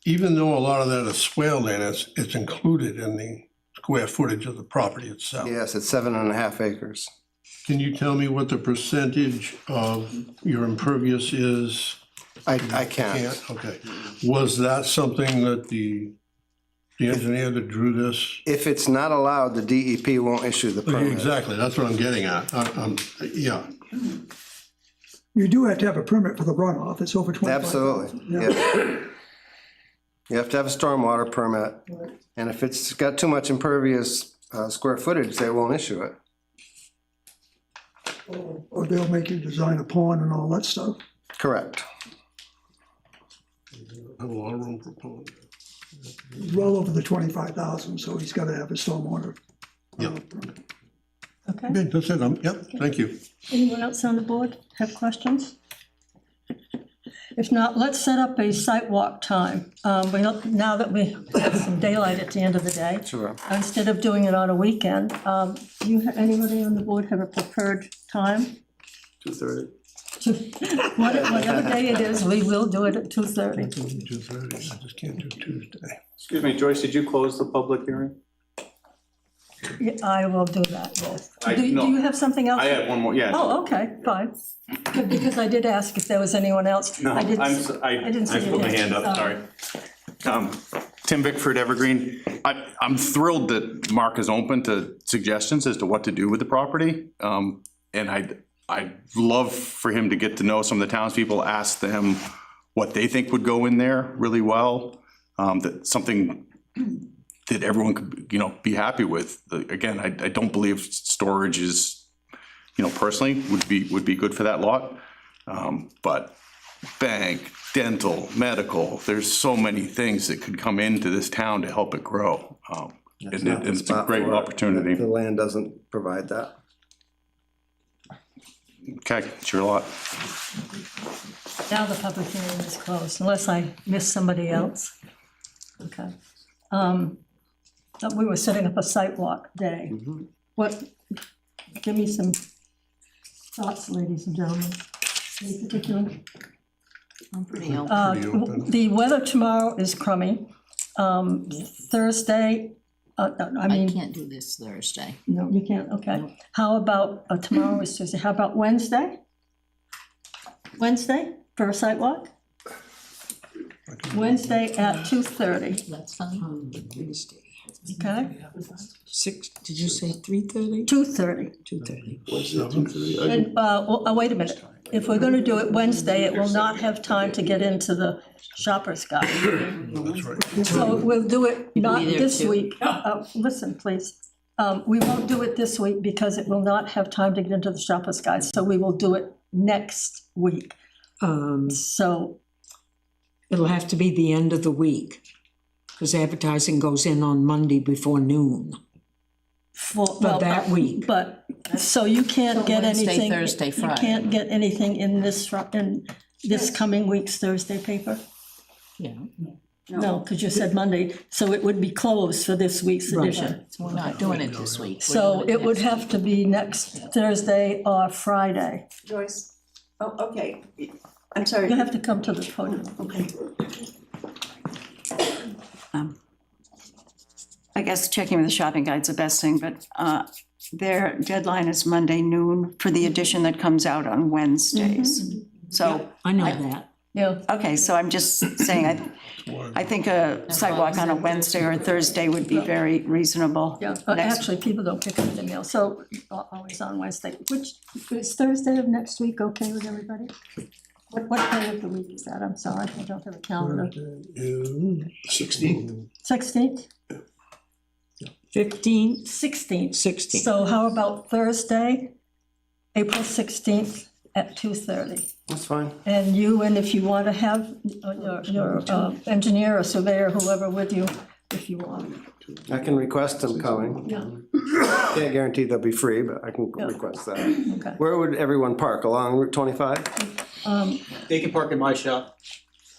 even though a lot of that is swaled in, it's included in the square footage of the property itself. Yes, it's 7.5 acres. Can you tell me what the percentage of your impervious is? I can't. Okay. Was that something that the engineer that drew this? If it's not allowed, the DEP won't issue the permit. Exactly, that's what I'm getting at. Yeah. You do have to have a permit for the runoff, it's over 25. Absolutely, Yeah. yeah. You have to have a stormwater permit, and if it's got too much impervious square footage, they won't issue it. Or they'll make you design a pond and all that stuff. Correct. Have a lot of room for pond. He's well over the 25,000, so he's gotta have a stormwater. Yep. Okay. Okay, that's it. Yep, thank you. Anyone else on the board have questions? If not, let's set up a site walk time. Now that we have some daylight at the end of the day. Sure. Instead of doing it on a weekend, anybody on the board have a preferred time? 2:30. Whatever day it is, we will do it at 2:30. 2:30, I just can't do Tuesday. Excuse me, Joyce, did you close the public hearing? Yeah, I will do that, yes. I- Do no. you have something else? I had one more, yeah. Oh, okay, fine. Because I did ask if there was anyone else. No, I didn't- I didn't see put my your hand up, sorry. Tim Bickford, Evergreen. I'm thrilled that Mark is open to suggestions as to what to do with the property. And I'd love for him to get to know some of the townspeople, ask them what they think would go in there really well. That something that everyone could, be happy with. Again, I don't believe storage is, personally would be good for that lot. But bank, dental, medical, there's so many things that could come into this town to help it grow. And it's a great opportunity. The land doesn't provide that. Okay, it's your lot. Now the public hearing is closed, unless I missed somebody else. Okay. We were setting up a sidewalk day. Give me some thoughts, ladies and gentlemen. Any particular? I'm pretty open. The weather tomorrow is crummy. Thursday, I I can't do this Thursday. no, you can't, okay. How about, tomorrow is Tuesday, how about Wednesday? Wednesday for a sidewalk? Wednesday at 2:30, That's fine. okay? Did you say 3:30? 2:30. 2:30. And, wait a minute. If we're gonna do it Wednesday, it will not have time to get into the Shoppers Guide. That's right. So we'll do it not there this too. week. Listen, please. We won't do it this week because it will not have time to get into the Shoppers Guide. So we will do it next week. So, It'll have to be the end of the week, because advertising goes in on Monday before noon. for that week. But, so you can't So get Wednesday, anything. Thursday, You Friday. can't get anything in this coming week's Thursday paper? Yeah. No, because you said Monday, so it would be closed for this week's edition. So we're not doing it this week. We're So doing it would next have to be next Thursday or Friday. Joyce? Oh, okay. I'm sorry. You have to come to the podium. Okay. I guess checking with the shopping guide's the best thing, but their deadline is Monday noon for the edition that comes out on Wednesdays. So, I know that. Yeah, okay, so I'm just saying, I think a sidewalk on a Wednesday or a Thursday would be very reasonable. yeah, Next- actually, people don't pick up the mail, so always on Wednesday. Which, is Thursday of next week okay with everybody? What day of the week is that? I'm sorry, I don't have a calendar. 16th. 16th? 15th, 16th. 16th. So how about Thursday, April 16th at 2:30? That's fine. And if you want to have your engineer or surveyor, whoever with you, if you want. I can request them coming. Yeah, Can't guarantee they'll be free, but I can request that. okay. Where would everyone park? Along Route 25? They can park in my shop.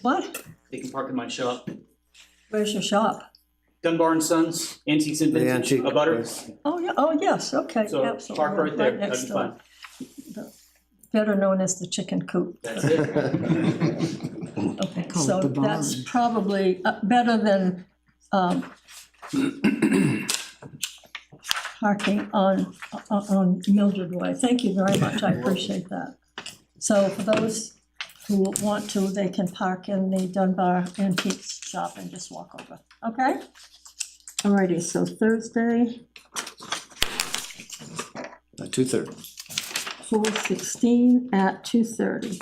What? They can park in my shop. Where's your shop? Dunbar and Sons, Antiques and The Vintage, antique a butter. place. Oh, yeah, oh, yes, okay, So absolutely. park right there, next that'd be door. fine. Better known as the chicken coop. That's it. Okay, call so it the barn. that's probably better than parking on Mildred Way. Thank you very much, I appreciate that. So for those who want to, they can park in the Dunbar Antiques shop and just walk over, okay? Alrighty, so Thursday, 2:30. 4/16 at 2:30.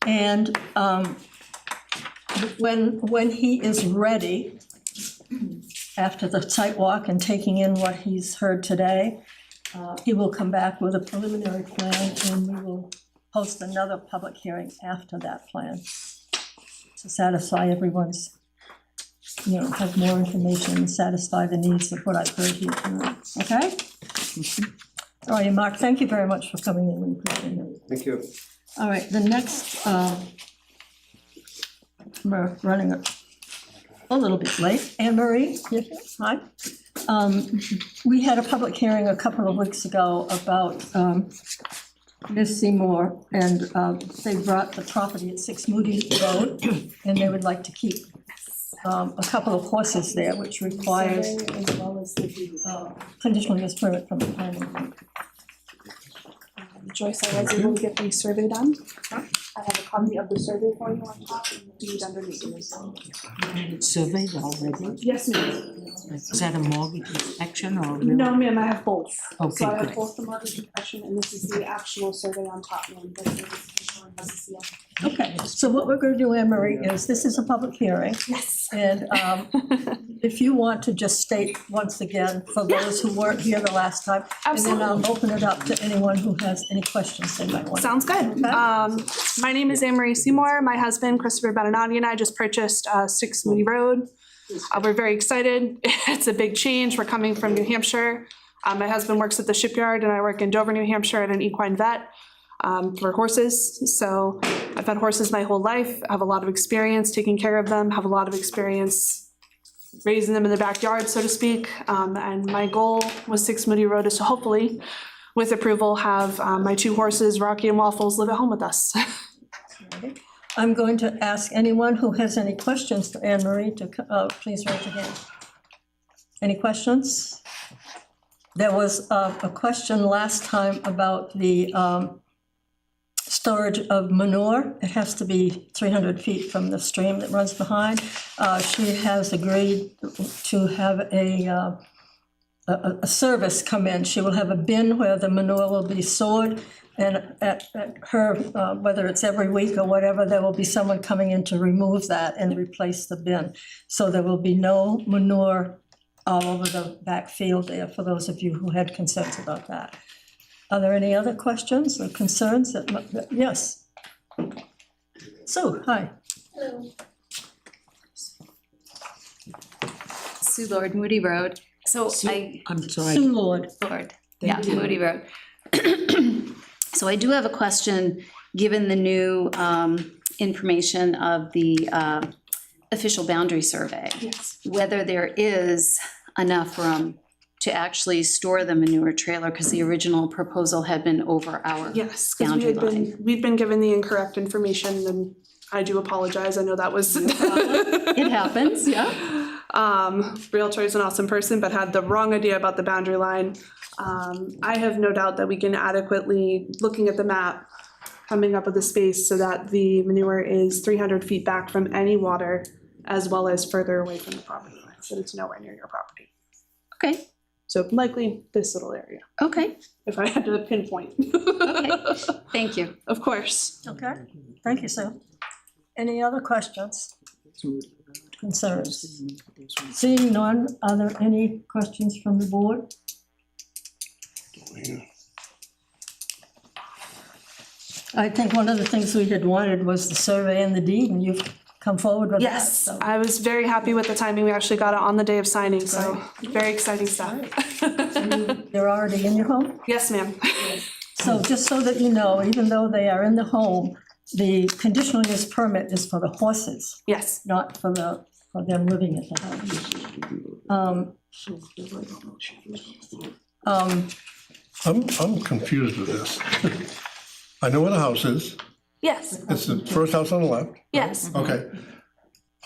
And when he is ready, after the site walk and taking in what he's heard today, he will come back with a preliminary plan, and we will host another public hearing after that plan to satisfy everyone's, have more information and satisfy the needs of what I've heard here tonight, okay? All right, Mark, thank you very much for coming in, we appreciate it. Thank you. All right, the next, we're running a little bit late. Anne Marie, you here? Hi. We had a public hearing a couple of weeks ago about Ms. Seymour, and they brought the property at 6 Moody Road, and they would like to keep a couple of horses there, which requires as well as the conditional use permit from the planning board. Joyce, I was able to get the survey done. I have a copy of the survey for you on top and the deed underneath it. It's surveyed already. Yes, ma'am. Is that a mortgage inspection or? No, ma'am, I have both. Okay, So I have good. both the mortgage impression and this is the actual survey on top, ma'am. This is showing us the seal. Okay, so what we're gonna do, Anne Marie, is this is a public hearing. Yes. And if you want to just state once again, for those who weren't here the last time, and then I'll open it up to anyone who has any questions they might want. Sounds good. My name is Anne Marie Seymour. My husband, Christopher Benanati, and I just purchased 6 Moody Road. We're very excited. It's a big change. We're coming from New Hampshire. My husband works at the shipyard and I work in Dover, New Hampshire at an equine vet for horses. So I've had horses my whole life. I have a lot of experience taking care of them, have a lot of experience raising them in the backyard, so to speak. And my goal with 6 Moody Road is to hopefully, with approval, have my 2 horses, Rocky and Waffles, live at home with us. I'm going to ask anyone who has any questions for Anne Marie to, please raise your hand. Any questions? There was a question last time about the storage of manure. It has to be 300 feet from the stream that runs behind. She has agreed to have a service come in. She will have a bin where the manure will be stored, and at her, whether it's every week or whatever, there will be someone coming in to remove that and replace the bin. So there will be no manure all over the back field there, for those of you who had concerns about that. Are there any other questions or concerns? Yes. Sue, hi. Hello. Sue Lord, Moody Road. So I'm sorry. Sue Lord. Lord, yeah, Thank you. Moody Road. So I do have a question, given the new information of the official boundary survey. Yes. Whether there is enough room to actually store the manure trailer, because the original proposal had been over our Yes, because boundary line. we'd been given the incorrect information, and I do apologize. I know that was. It happens, yeah. Realtor is an awesome person, but had the wrong idea about the boundary line. I have no doubt that we can adequately, looking at the map, coming up with a space so that the manure is 300 feet back from any water, as well as further away from the property line, so it's nowhere near your property. Okay, So likely this little area, okay, if I had to pinpoint. okay. Thank you. Of course. Okay, thank you, Sue. Any other questions, concerns? Seeing none, are there any questions from the board? I think one of the things we had wanted was the survey and the deed, and you've come forward with that. Yes, so. I was very happy with the timing. We actually got it on the day of signing, so very exciting stuff. They're already in your home? Yes, ma'am. So just so that you know, even though they are in the home, the conditional use permit is for the horses, Yes. not for them living at the house. I'm confused with this. I know where the house is. Yes. It's the first house on the left. Yes. Okay.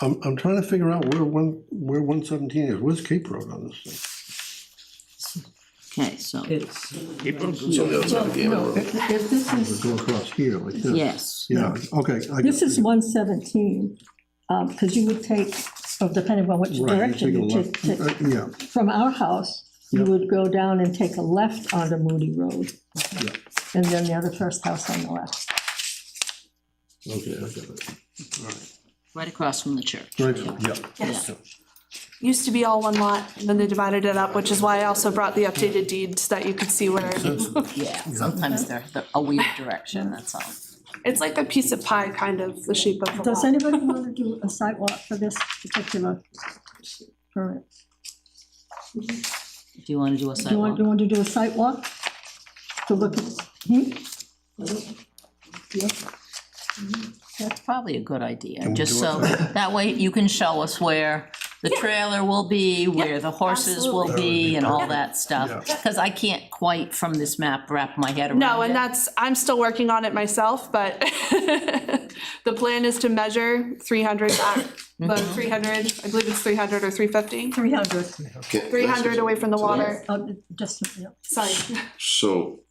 I'm trying to figure out where 117 is. Where's Cape Road on this thing? Okay, so, It's, No, if this is, Go across here like this. yes. Yeah, okay. this is 117, because you would take, depending on which Right, direction you you take a take, left. Yeah, from our house, you would go down and take a left onto Moody Road, yeah. and then the other first house on the left. Okay, I got it. All right. Right across from the church. Right, yeah. Yes. Used to be all one lot, and then they divided it up, which is why I also brought the updated deeds that you could see where, Yeah, sometimes they're a weird direction, that's all. it's like a piece of pie, kind of, the shape of the Does lot. anybody want to do a site walk for this particular permit? Do you want to do a Do you want sidewalk? to do a site walk? To look at, That's probably a good idea, Can we just do so, it? that way you can show us where the trailer will be, where the horses will be, and all that stuff. Because I can't quite, from this map, wrap my head around it. No, and I'm still working on it myself, but the plan is to measure 300 back, the 300, I believe it's 300 or 350, 300, 300 away from the water. just, yeah. Sorry. So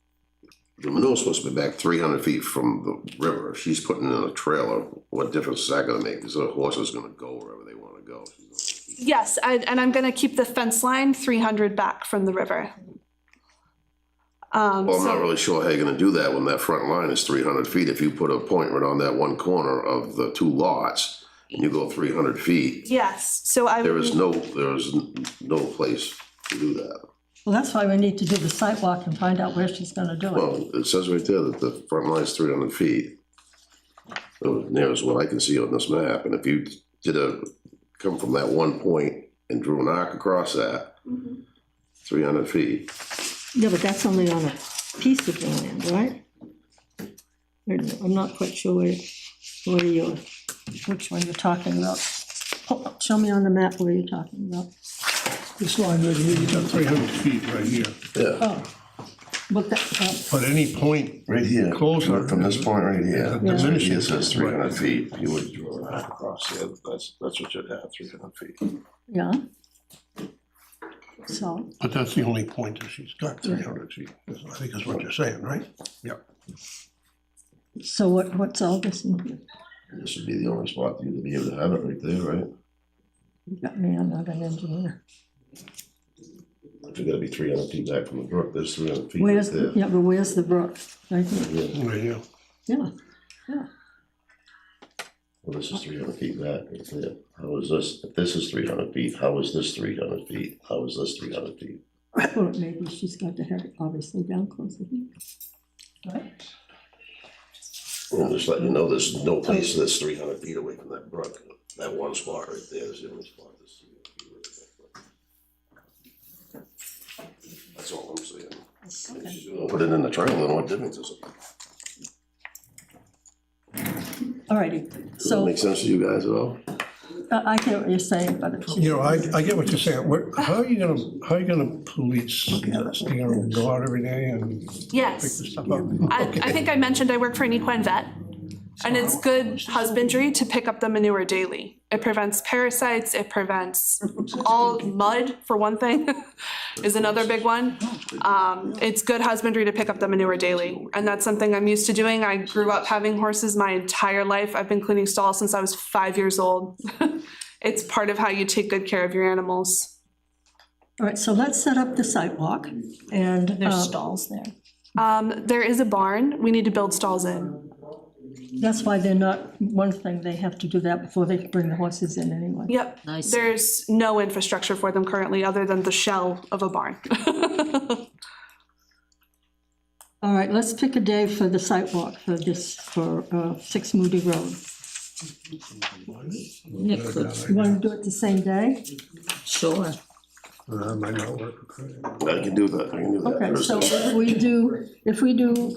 the manure's supposed to be back 300 feet from the river. If she's putting in a trailer, what difference is that gonna make? Because the horse is gonna go wherever they wanna go. Yes, and I'm gonna keep the fence line 300 back from the river. Well, I'm not So, really sure how you're gonna do that when that front line is 300 feet. If you put a point right on that one corner of the two lots and you go 300 feet, yes, so I. there is no place to do that. Well, that's why we need to do the site walk and find out where she's gonna do it. Well, it says right there that the front line is 300 feet. Near as what I can see on this map. And if you come from that one point and drew an arc across that, 300 feet. Yeah, but that's only on a piece of the land, right? I'm not quite sure which one you're talking about. Show me on the map where you're talking about. This line right here, you got 300 feet right here. Yeah. Oh, but that, But any point Right here. closer. From this point right here. Yeah. Right here says 300 feet. You would draw an arc across here. That's what you'd have, 300 feet. yeah. So, But that's the only point that she's got, 300 feet, I think is what you're saying, right? Yeah. so what's all this in here? This would be the only spot for you to be able to have it right there, right? You got me, I'm not an engineer. If you're gonna be 300 feet back from the brook, there's 300 feet right Where's, there. yeah, but where's the brook? Right here, Yeah. Right here. yeah. Well, this is 300 feet back right there. How is this? If this is 300 feet, how is this 300 feet? How is this 300 feet? Well, maybe she's got to have it obviously down closer here. Right? Well, just letting you know, there's no place that's 300 feet away from that brook. That one spot right there is the only spot that's 300 feet. That's all I'm saying. If she's gonna put it in the trailer, then what difference is it? All righty, Does that so make sense to you guys at all? I get what you're saying, but it's. You know, I get what you're saying. How are you gonna police this? You're gonna go out every day and pick Yes. this stuff up? I think I mentioned I work for an equine vet, and it's good husbandry to pick up the manure daily. It prevents parasites, it prevents all mud, for one thing, is another big one. It's good husbandry to pick up the manure daily, and that's something I'm used to doing. I grew up having horses my entire life. I've been cleaning stalls since I was 5 years old. It's part of how you take good care of your animals. All right, so let's set up the sidewalk, and. There's stalls there. There is a barn, we need to build stalls in. That's why they're not, one thing, they have to do that before they bring the horses in anyway. Yep. Nice. There's no infrastructure for them currently other than the shell of a barn. All right, let's pick a day for the sidewalk for 6 Moody Road. You want to do it the same day? Sure. Might not work. I can do that, Okay, so Thursday. if we do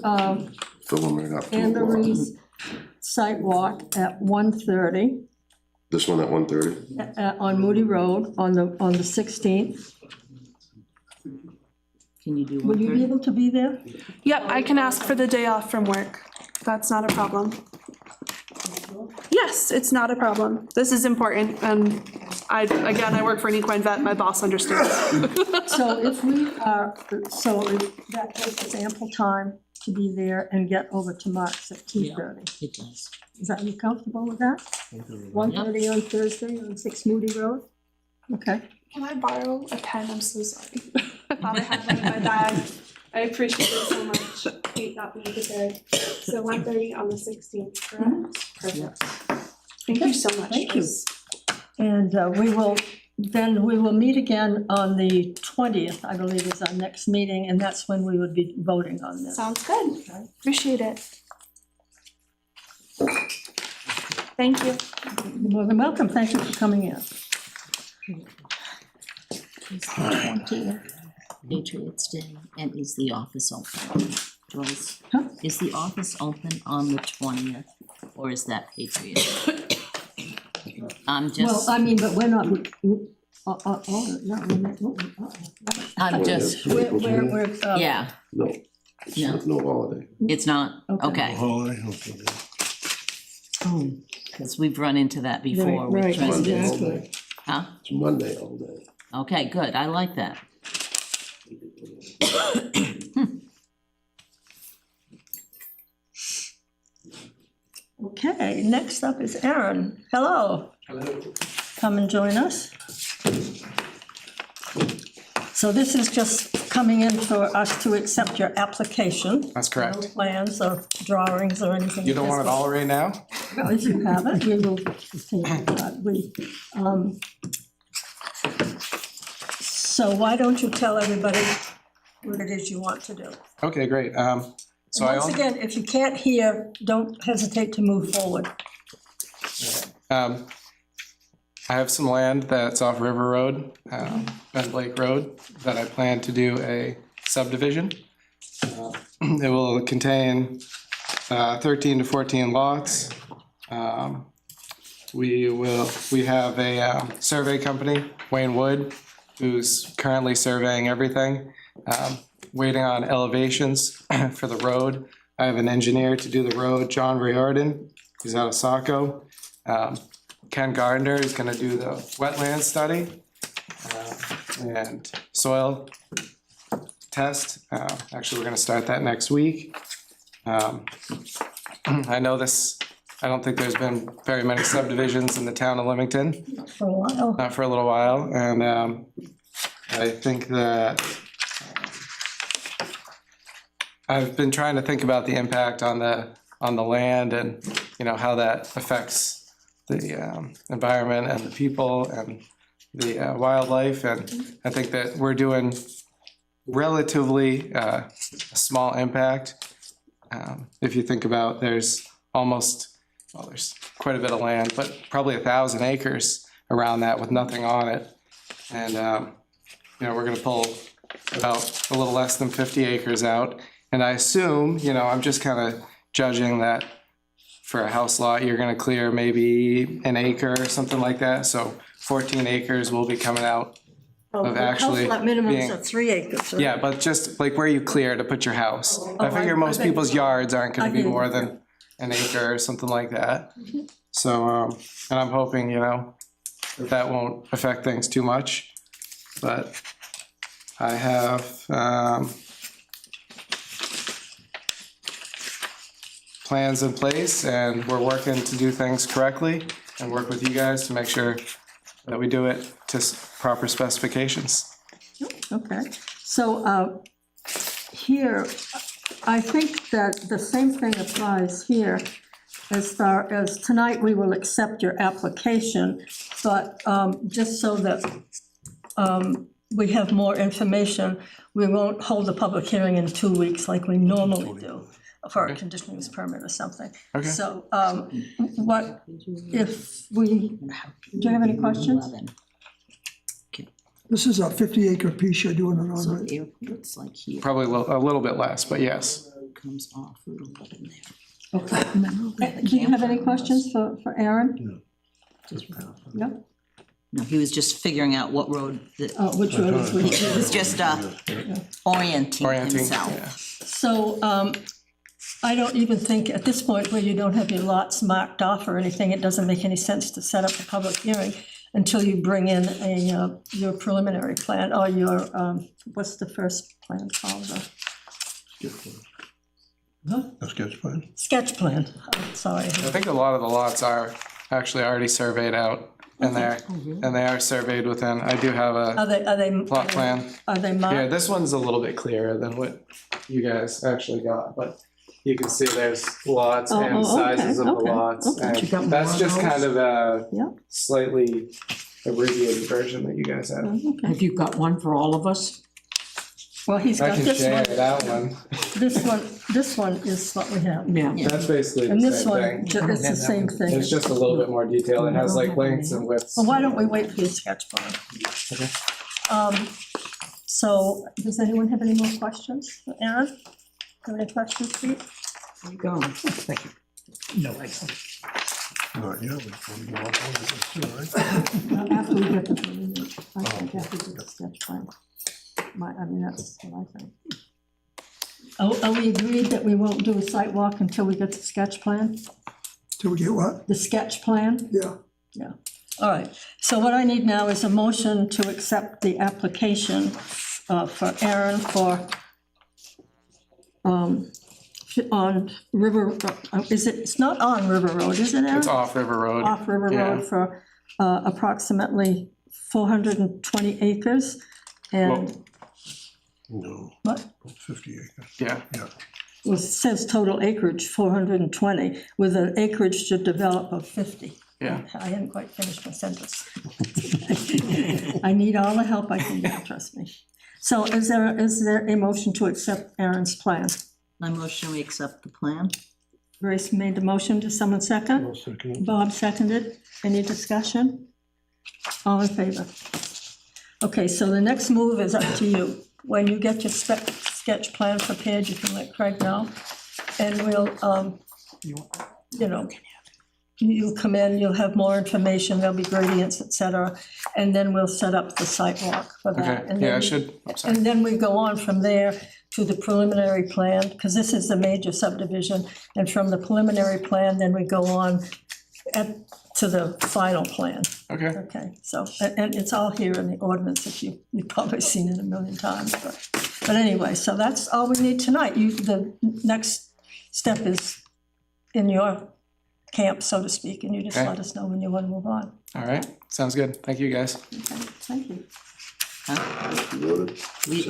Fill them right up. Anne Marie's sidewalk at 1:30 This one at 1:30? on Moody Road on the 16th. Can you do Will you be 1:30? able to be there? Yep, I can ask for the day off from work. That's not a problem. Yes, it's not a problem. This is important, and I work for an equine vet, my boss understands. So if that gives us ample time to be there and get over to Mark's at 2:30. It does. Is that, you comfortable with that? 1:30 on Thursday on 6 Moody Road? Okay. Can I borrow a pen? I'm so sorry. I thought I had one in my bag. I appreciate it so much. Kate got me prepared. So 1:30 on the 16th, correct? Perfect. Thank you so much. Thank you. And we will meet again on the 20th, I believe is our next meeting, and that's when we would be voting on this. Sounds good. Appreciate it. Thank you. You're more than welcome. Thank you for coming in. Patriots Day, and is the office open? Joyce, Huh? is the office open on the 20th, or is that Patriots? I'm Well, just, I mean, but we're not, no, I'm just, we're, yeah, No, it's No. no holiday. it's not, okay, Holiday, okay. because we've run into that before with right, presidents. exactly. Huh? It's Monday all day. Okay, good, I like that. Okay, next up is Aaron. Hello. Hello. Come and join us. So this is just coming in for us to accept your application. That's correct. No plans or drawings or anything. You don't want it all right now? Well, if you have it, we will take it. So why don't you tell everybody what it is you want to do? Okay, great. So I Once own, again, if you can't hear, don't hesitate to move forward. I have some land that's off River Road, Bent Lake Road, that I plan to do a subdivision. It will contain 13 to 14 lots. We have a survey company, Wayne Wood, who's currently surveying everything. Waiting on elevations for the road. I have an engineer to do the road, John Riordan, he's out of Saco. Ken Gardner is gonna do the wetland study and soil test. Actually, we're gonna start that next week. I know this, I don't think there's been very many subdivisions in the town of Limington. For a while. Not for a little while, and I think that I've been trying to think about the impact on the land and, you know, how that affects the environment and the people and the wildlife, and I think that we're doing relatively a small impact. If you think about, there's quite a bit of land, but probably 1,000 acres around that with nothing on it. And, you know, we're gonna pull about a little less than 50 acres out. And I assume, you know, I'm just kind of judging that for a house lot, you're gonna clear maybe an acre or something like that, so 14 acres will be coming out of actually House lot minimums being. are 3 acres. Right? Yeah, but just like where you clear to put your house. I figure most bet- people's yards aren't gonna I be hear you. more than an acre or something like that. So, and I'm hoping, that won't affect things too much. But I have, plans in place and we're working to do things correctly and work with you guys to make sure that we do it to proper specifications. Okay, so here, I think that the same thing applies here. As far as tonight, we will accept your application, but just so that we have more information, we won't hold the public hearing in 2 weeks like we normally do for a conditional use permit or something. Okay. So what if we, do you have any questions? This is a 50-acre piece you're doing it on, right? It's like here, Probably a little bit less, but yes. comes off Route 11 there. Okay. Do you have any questions for Aaron? No? No, he was just figuring out what road, Oh, which road is which? he was just orienting Orienting, himself. yeah. So I don't even think at this point where you don't have your lots marked off or anything, it doesn't make any sense to set up a public hearing until you bring in your preliminary plan or your, what's the first plan called? A sketch plan? Sketch plan, sorry. I think a lot of the lots are actually already surveyed out and they are surveyed within. I do have Are a they? plot plan. Are they Yeah, marked? this one's a little bit clearer than what you guys actually got, but you can see there's lots and sizes of the lots. okay. You got And that's more just of kind of a Yeah. slightly abbreviated version that you guys have. Have you got one for all of us? Well, he's I got can this share one, that one. this one is what we have. Yeah. That's basically And the this same one, thing. it's the same thing. It's just a little bit more detailed. It has like lengths and widths. Well, why don't we wait for your sketch plan? Okay. So, does anyone have any more questions for Aaron? Have any questions, Pete? There you go. Thank you. No, I don't. Not yet, we probably go up on this too, right? After we get the, I think after we get the sketch plan. I mean, that's what I think. Are we agreed that we won't do a site walk until we get the sketch plan? Till we get what? The sketch plan? Yeah. Yeah. All right. So what I need now is a motion to accept the application for Aaron for on River, it's not on River Road, is it, Aaron? It's off River Road. Off River Yeah. Road for approximately 420 acres. And No, what? 50 acres. Yeah. Yeah. Well, it says total acreage, 420, with an acreage to develop of 50. Yeah. I hadn't quite finished my sentence. I need all the help I can get, trust me. So is there a motion to accept Aaron's plan? I motion we accept the plan. Grace made the motion, does someone second? I'll second it. Bob seconded. Any discussion? All in favor? Okay, so the next move is up to you. When you get your sketch plan prepared, you can let Craig know. And we'll, you'll come in, you'll have more information, there'll be gradients, et cetera. And then we'll set up the sidewalk for that. Okay, And yeah, then I should, I'm sorry. And then we go on from there to the preliminary plan, because this is the major subdivision. And from the preliminary plan, then we go on to the final plan. Okay. Okay, so, and it's all here in the ordinance that you've probably seen it a million times, but anyway, so that's all we need tonight. The next step is in your camp, so to speak, and you just Okay. let us know when you want to move on. All right, sounds good. Thank you, guys. Okay, thank you.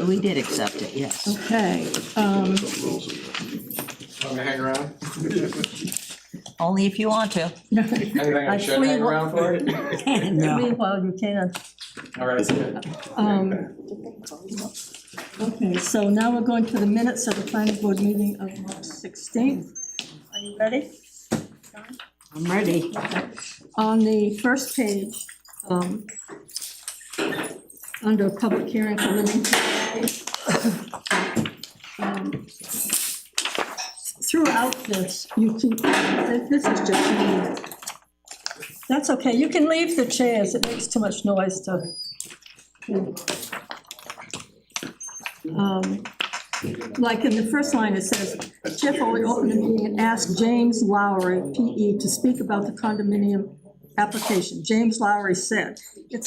We did accept it, yes. Okay, Want me to hang around? Only if you want to. Anything I should hang around for? free while you can. All right, good. Okay, so now we're going to the minutes of the planning board meeting of March 16th. Are you ready? I'm ready. On the first page, under public hearing for Limington, throughout this, you can, this is just me. That's okay, you can leave the chairs, it makes too much noise to. Like in the first line, it says, Chair Foley opened the meeting and asked James Lowry, PE, to speak about the condominium application. James Lowry said, you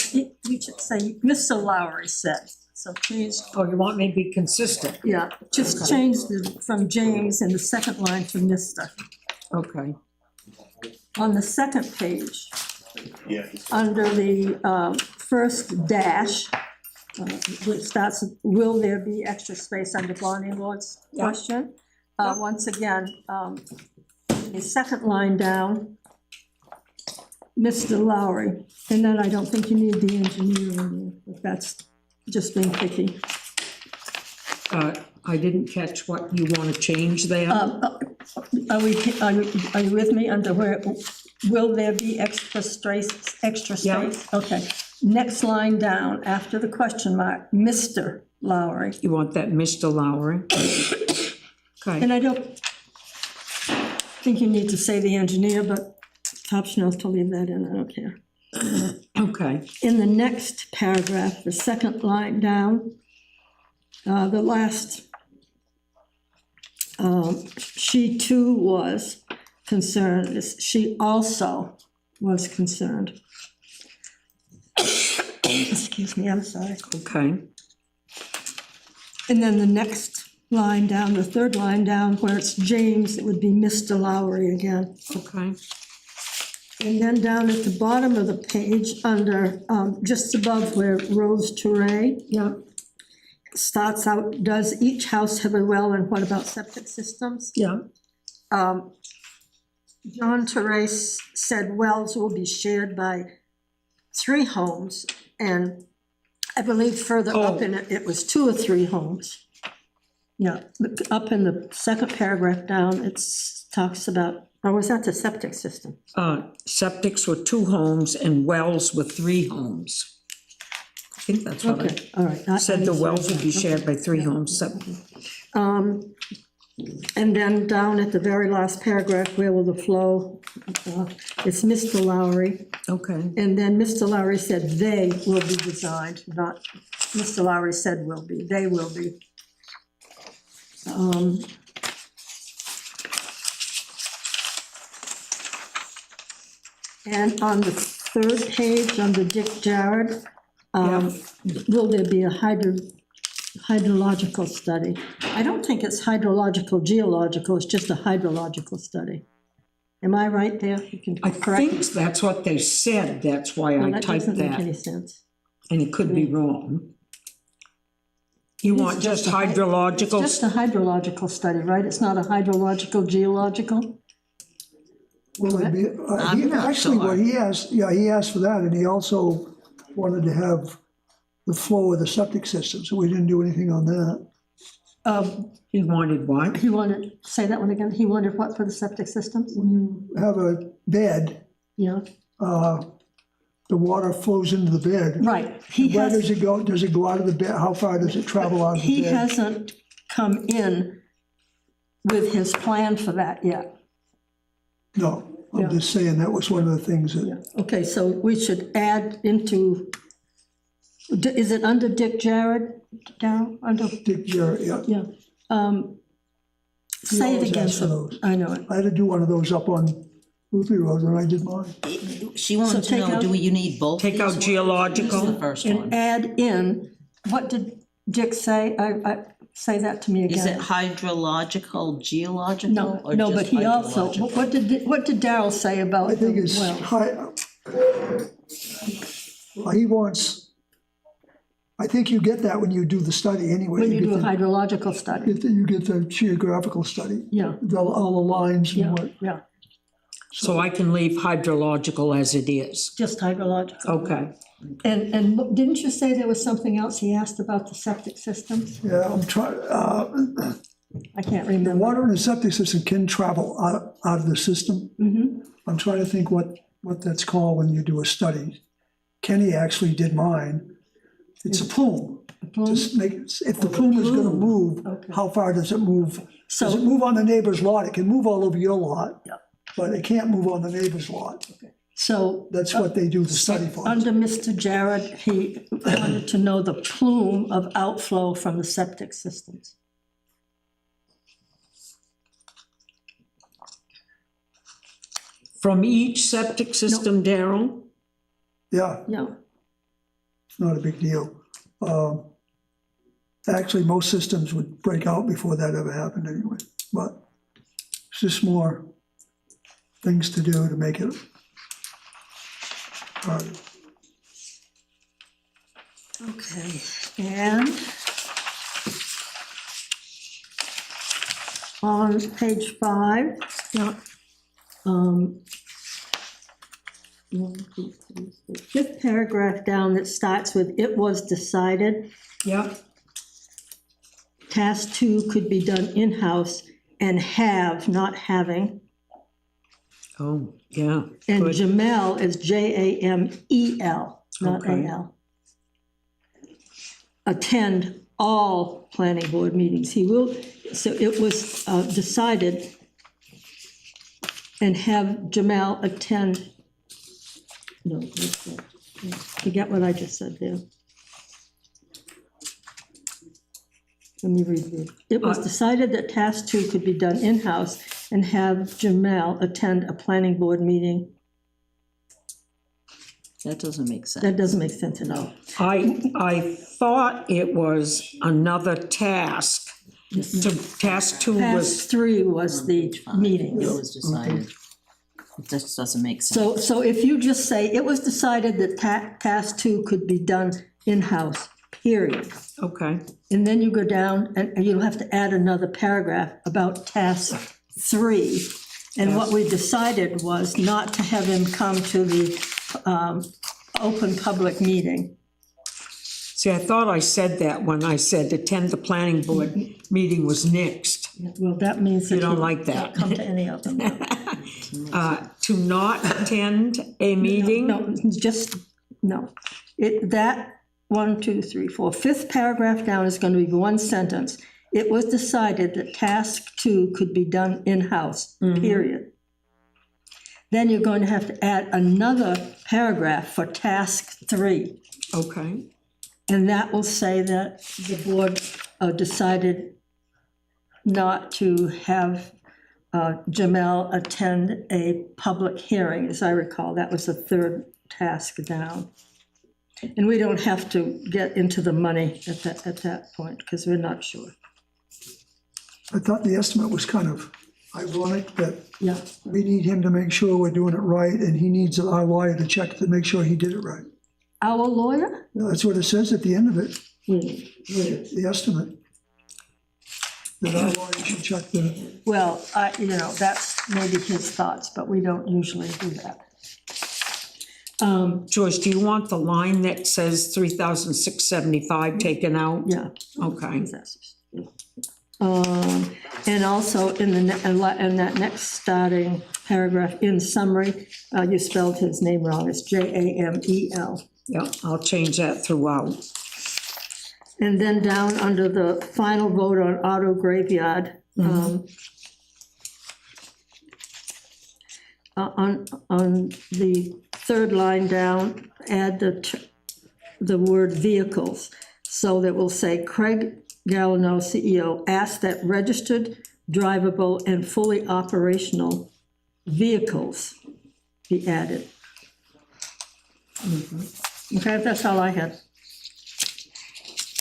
should say, Mr. Lowry said, so change. Oh, you want me to be consistent? Yeah, just change from James in the second line to Mr. Okay. On the second page, under the first dash, which starts, will there be extra space under Bonnie Lord's question? Once again, the second line down, Mr. Lowry, and then I don't think you need the engineer in there, if that's just being picky. I didn't catch what you want to change there. Are you with me under where, will there be extra space? Yeah. Okay, next line down, after the question mark, Mr. Lowry. You want that Mr. Lowry? Okay. And I don't think you need to say the engineer, but it's optional to leave that in, I don't care. Okay. In the next paragraph, the second line down, the last, she too was concerned, she also was concerned. Excuse me, I'm sorry. Okay. And then the next line down, the third line down, where it's James, it would be Mr. Lowry again. Okay. And then down at the bottom of the page, under, just above where Rose Touré, starts out, does each house have a well, and what about septic systems? Yeah. John Touré said wells will be shared by 3 homes, and I believe further up in it, it was 2 or 3 homes. Yeah, up in the second paragraph down, it talks about, or was that the septic system? Septics were 2 homes and wells were 3 homes. I think that's what Okay, all right. I said, the wells would be shared by 3 homes. And then down at the very last paragraph, where will the flow, it's Mr. Lowry. Okay. And then Mr. Lowry said they will be designed, not, Mr. Lowry said will be, they will be. And on the third page, under Dick Jarrett, will there be a hydrological study? I don't think it's hydrological, geological, it's just a hydrological study. Am I right there? You can I correct me. think that's what they said, that's why I That typed doesn't make that. any sense. And it could be wrong. You want just hydrological? It's just a hydrological study, right? It's not a hydrological, geological? Well, it'd be, I'm not actually, what sure. he asked, he asked for that, and he also wanted to have the flow of the septic system, so we didn't do anything on that. He wanted what? He wanted, say that one again, he wanted what for the septic systems? When you have a bed, Yeah, the water flows into the bed. right. Where does it go? Does it go out of the bed? How far does it travel out of the He bed? hasn't come in with his plan for that yet. No, I'm Yeah. just saying that was one of the things that, Okay, so we should add into, is it under Dick Jarrett, Darrell, under? Dick Jarrett, yeah. Yeah. Say it always again, asks for so, those. I know it. I had to do one of those up on Ruthie Road when I did mine. She wanted So to take know, out- do you need both Take these out ones? geological? This is the first one. And add in, what did Dick say? Say that to me again. Is it hydrological, geological, No, or no, just but he also, hydrological? what did Darrell say about I the think it's well? he wants, I think you get that when you do the study anyway. When you do a get hydrological study, you get the geographical study, yeah, all the lines yeah, and what. yeah, So I can leave hydrological as it is. just hydrological. Okay. And didn't you say there was something else he asked about the septic systems? Yeah, I'm trying, I can't the remember. water in the septic system can travel out of the system. I'm trying to think what that's called when you do a study. Kenny actually did mine. It's a plume. plume? Just make, if the plume is gonna move, how far does it move? Does it move on the neighbor's lot? It can move all over your lot. Yeah. But it can't move on the neighbor's lot. So. That's what they do the study for. Under Mr. Jarrett, he wanted to know the plume of outflow from the septic systems. From each septic system, Daryl? Yeah, No. it's not a big deal. Actually, most systems would break out before that ever happened anyway, but it's just more things to do to make it. Okay, and on page 5, Yeah. the fifth paragraph down that starts with "it was decided." Yeah. Task 2 could be done in-house and have, not having. Oh, yeah. And good. Jamel is Jamel, not Okay. AL. Attend all planning board meetings. He will, so it was decided, and have Jamel attend. No, what's that? Forget what I just said there. Let me read it. It was decided that task 2 could be done in-house and have Jamel attend a planning board meeting. That doesn't make sense. That doesn't make sense at all. I thought it was another task. So task 2 was, Task 3 was the meeting. It was decided. It just doesn't make sense. So if you just say, it was decided that task 2 could be done in-house, period. okay, And then you go down and you'll have to add another paragraph about task 3. And what we decided was not to have him come to the open public meeting. see, I thought I said that when I said attend the planning board meeting was nixed. Well, that means that You don't he like that. can't come to any of them. To not attend a meeting? No, just, no. That, 1, 2, 3, 4, fifth paragraph down is going to be one sentence. It was decided that task 2 could be done in-house, period. Then you're going to have to add another paragraph for task 3. Okay, And that will say that the board decided not to have Jamel attend a public hearing, as I recall. That was the third task down. And we don't have to get into the money at that point, because we're not sure. I thought the estimate was kind of ironic that Yeah, we need him to make sure we're doing it right, and he needs our lawyer to check to make sure he did it right. our lawyer? That's what it says at the end of it, Where? the estimate. That our lawyer should check the, Well, that's maybe his thoughts, but we don't usually do that. Joyce, do you want the line that says 3,675 taken out? Yeah. Okay, And also in that next starting paragraph, in summary, you spelled his name wrong, it's Jamel. yeah, I'll change that throughout. And then down under the final vote on auto graveyard, on the third line down, add the word vehicles. So that will say Craig Galliano, CEO, asked that registered, drivable, and fully operational vehicles be added. Okay, that's all I had.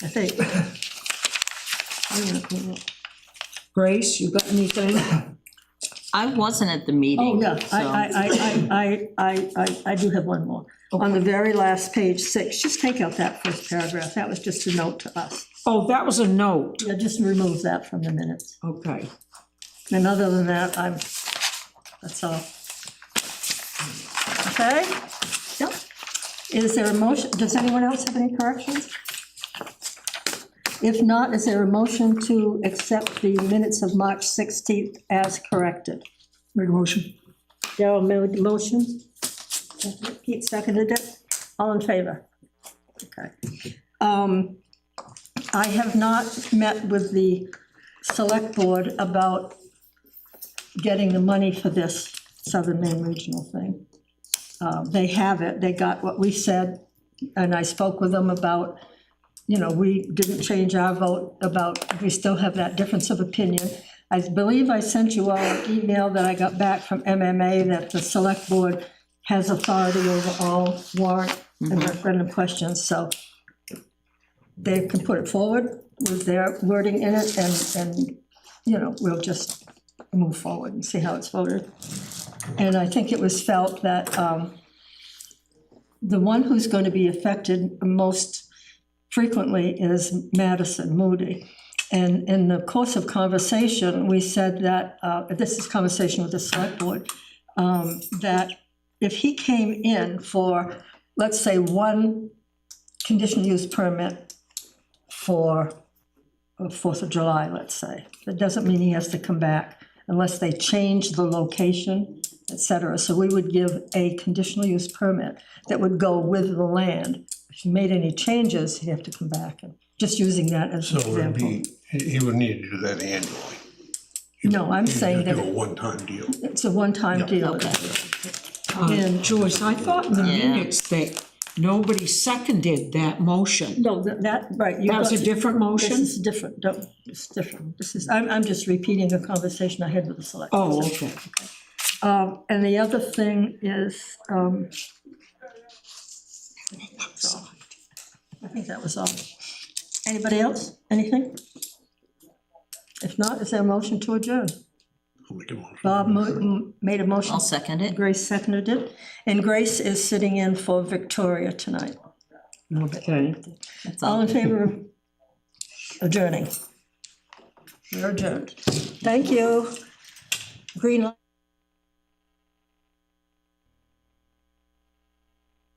I think. Grace, you got anything? I wasn't at the meeting. Oh, yeah, so- I do have one more. On the very last page, 6, just take out that first paragraph. That was just a note to us. Oh, that was a note. Yeah, just remove that from the minutes. Okay. And other than that, that's all. Okay? Yep. Is there a motion? Does anyone else have any corrections? If not, is there a motion to accept the minutes of March 16th as corrected? make a motion. Darrell made the motion. Pete seconded it. All in favor? Okay. I have not met with the select board about getting the money for this Southern Maine Regional thing. They have it, they got what we said, and I spoke with them about, you know, we didn't change our vote about, we still have that difference of opinion. I believe I sent you all an email that I got back from MMA that the select board has authority over all warrant and referendum questions, so they can put it forward with their wording in it, and, you know, we'll just move forward and see how it's voted. And I think it was felt that the one who's going to be affected most frequently is Madison Moody. And in the course of conversation, we said that, this is conversation with the select board, that if he came in for, let's say, one conditional use permit for 4th of July, let's say, that doesn't mean he has to come back unless they change the location, et cetera. So we would give a conditional use permit that would go with the land. If you made any changes, he'd have to come back, and just using that as an So it'd example. be, he would need to do that annually. No, I'm saying that Do a one-time deal. it's a one-time deal. And Joyce, I thought in the Yeah. minutes that nobody seconded that motion. No, that, right. you That was got- a different motion? This is different, no, it's different. This is, I'm just repeating a conversation I had with the select. Oh, board. okay. And the other thing is, I think that was all. Anybody else? Anything? If not, is there a motion to adjourn? I'll make a motion. Bob made a motion. I'll second it. Grace seconded it. And Grace is sitting in for Victoria tonight. Okay. That's All in favor of adjourning? We're adjourned. Thank you. Green light.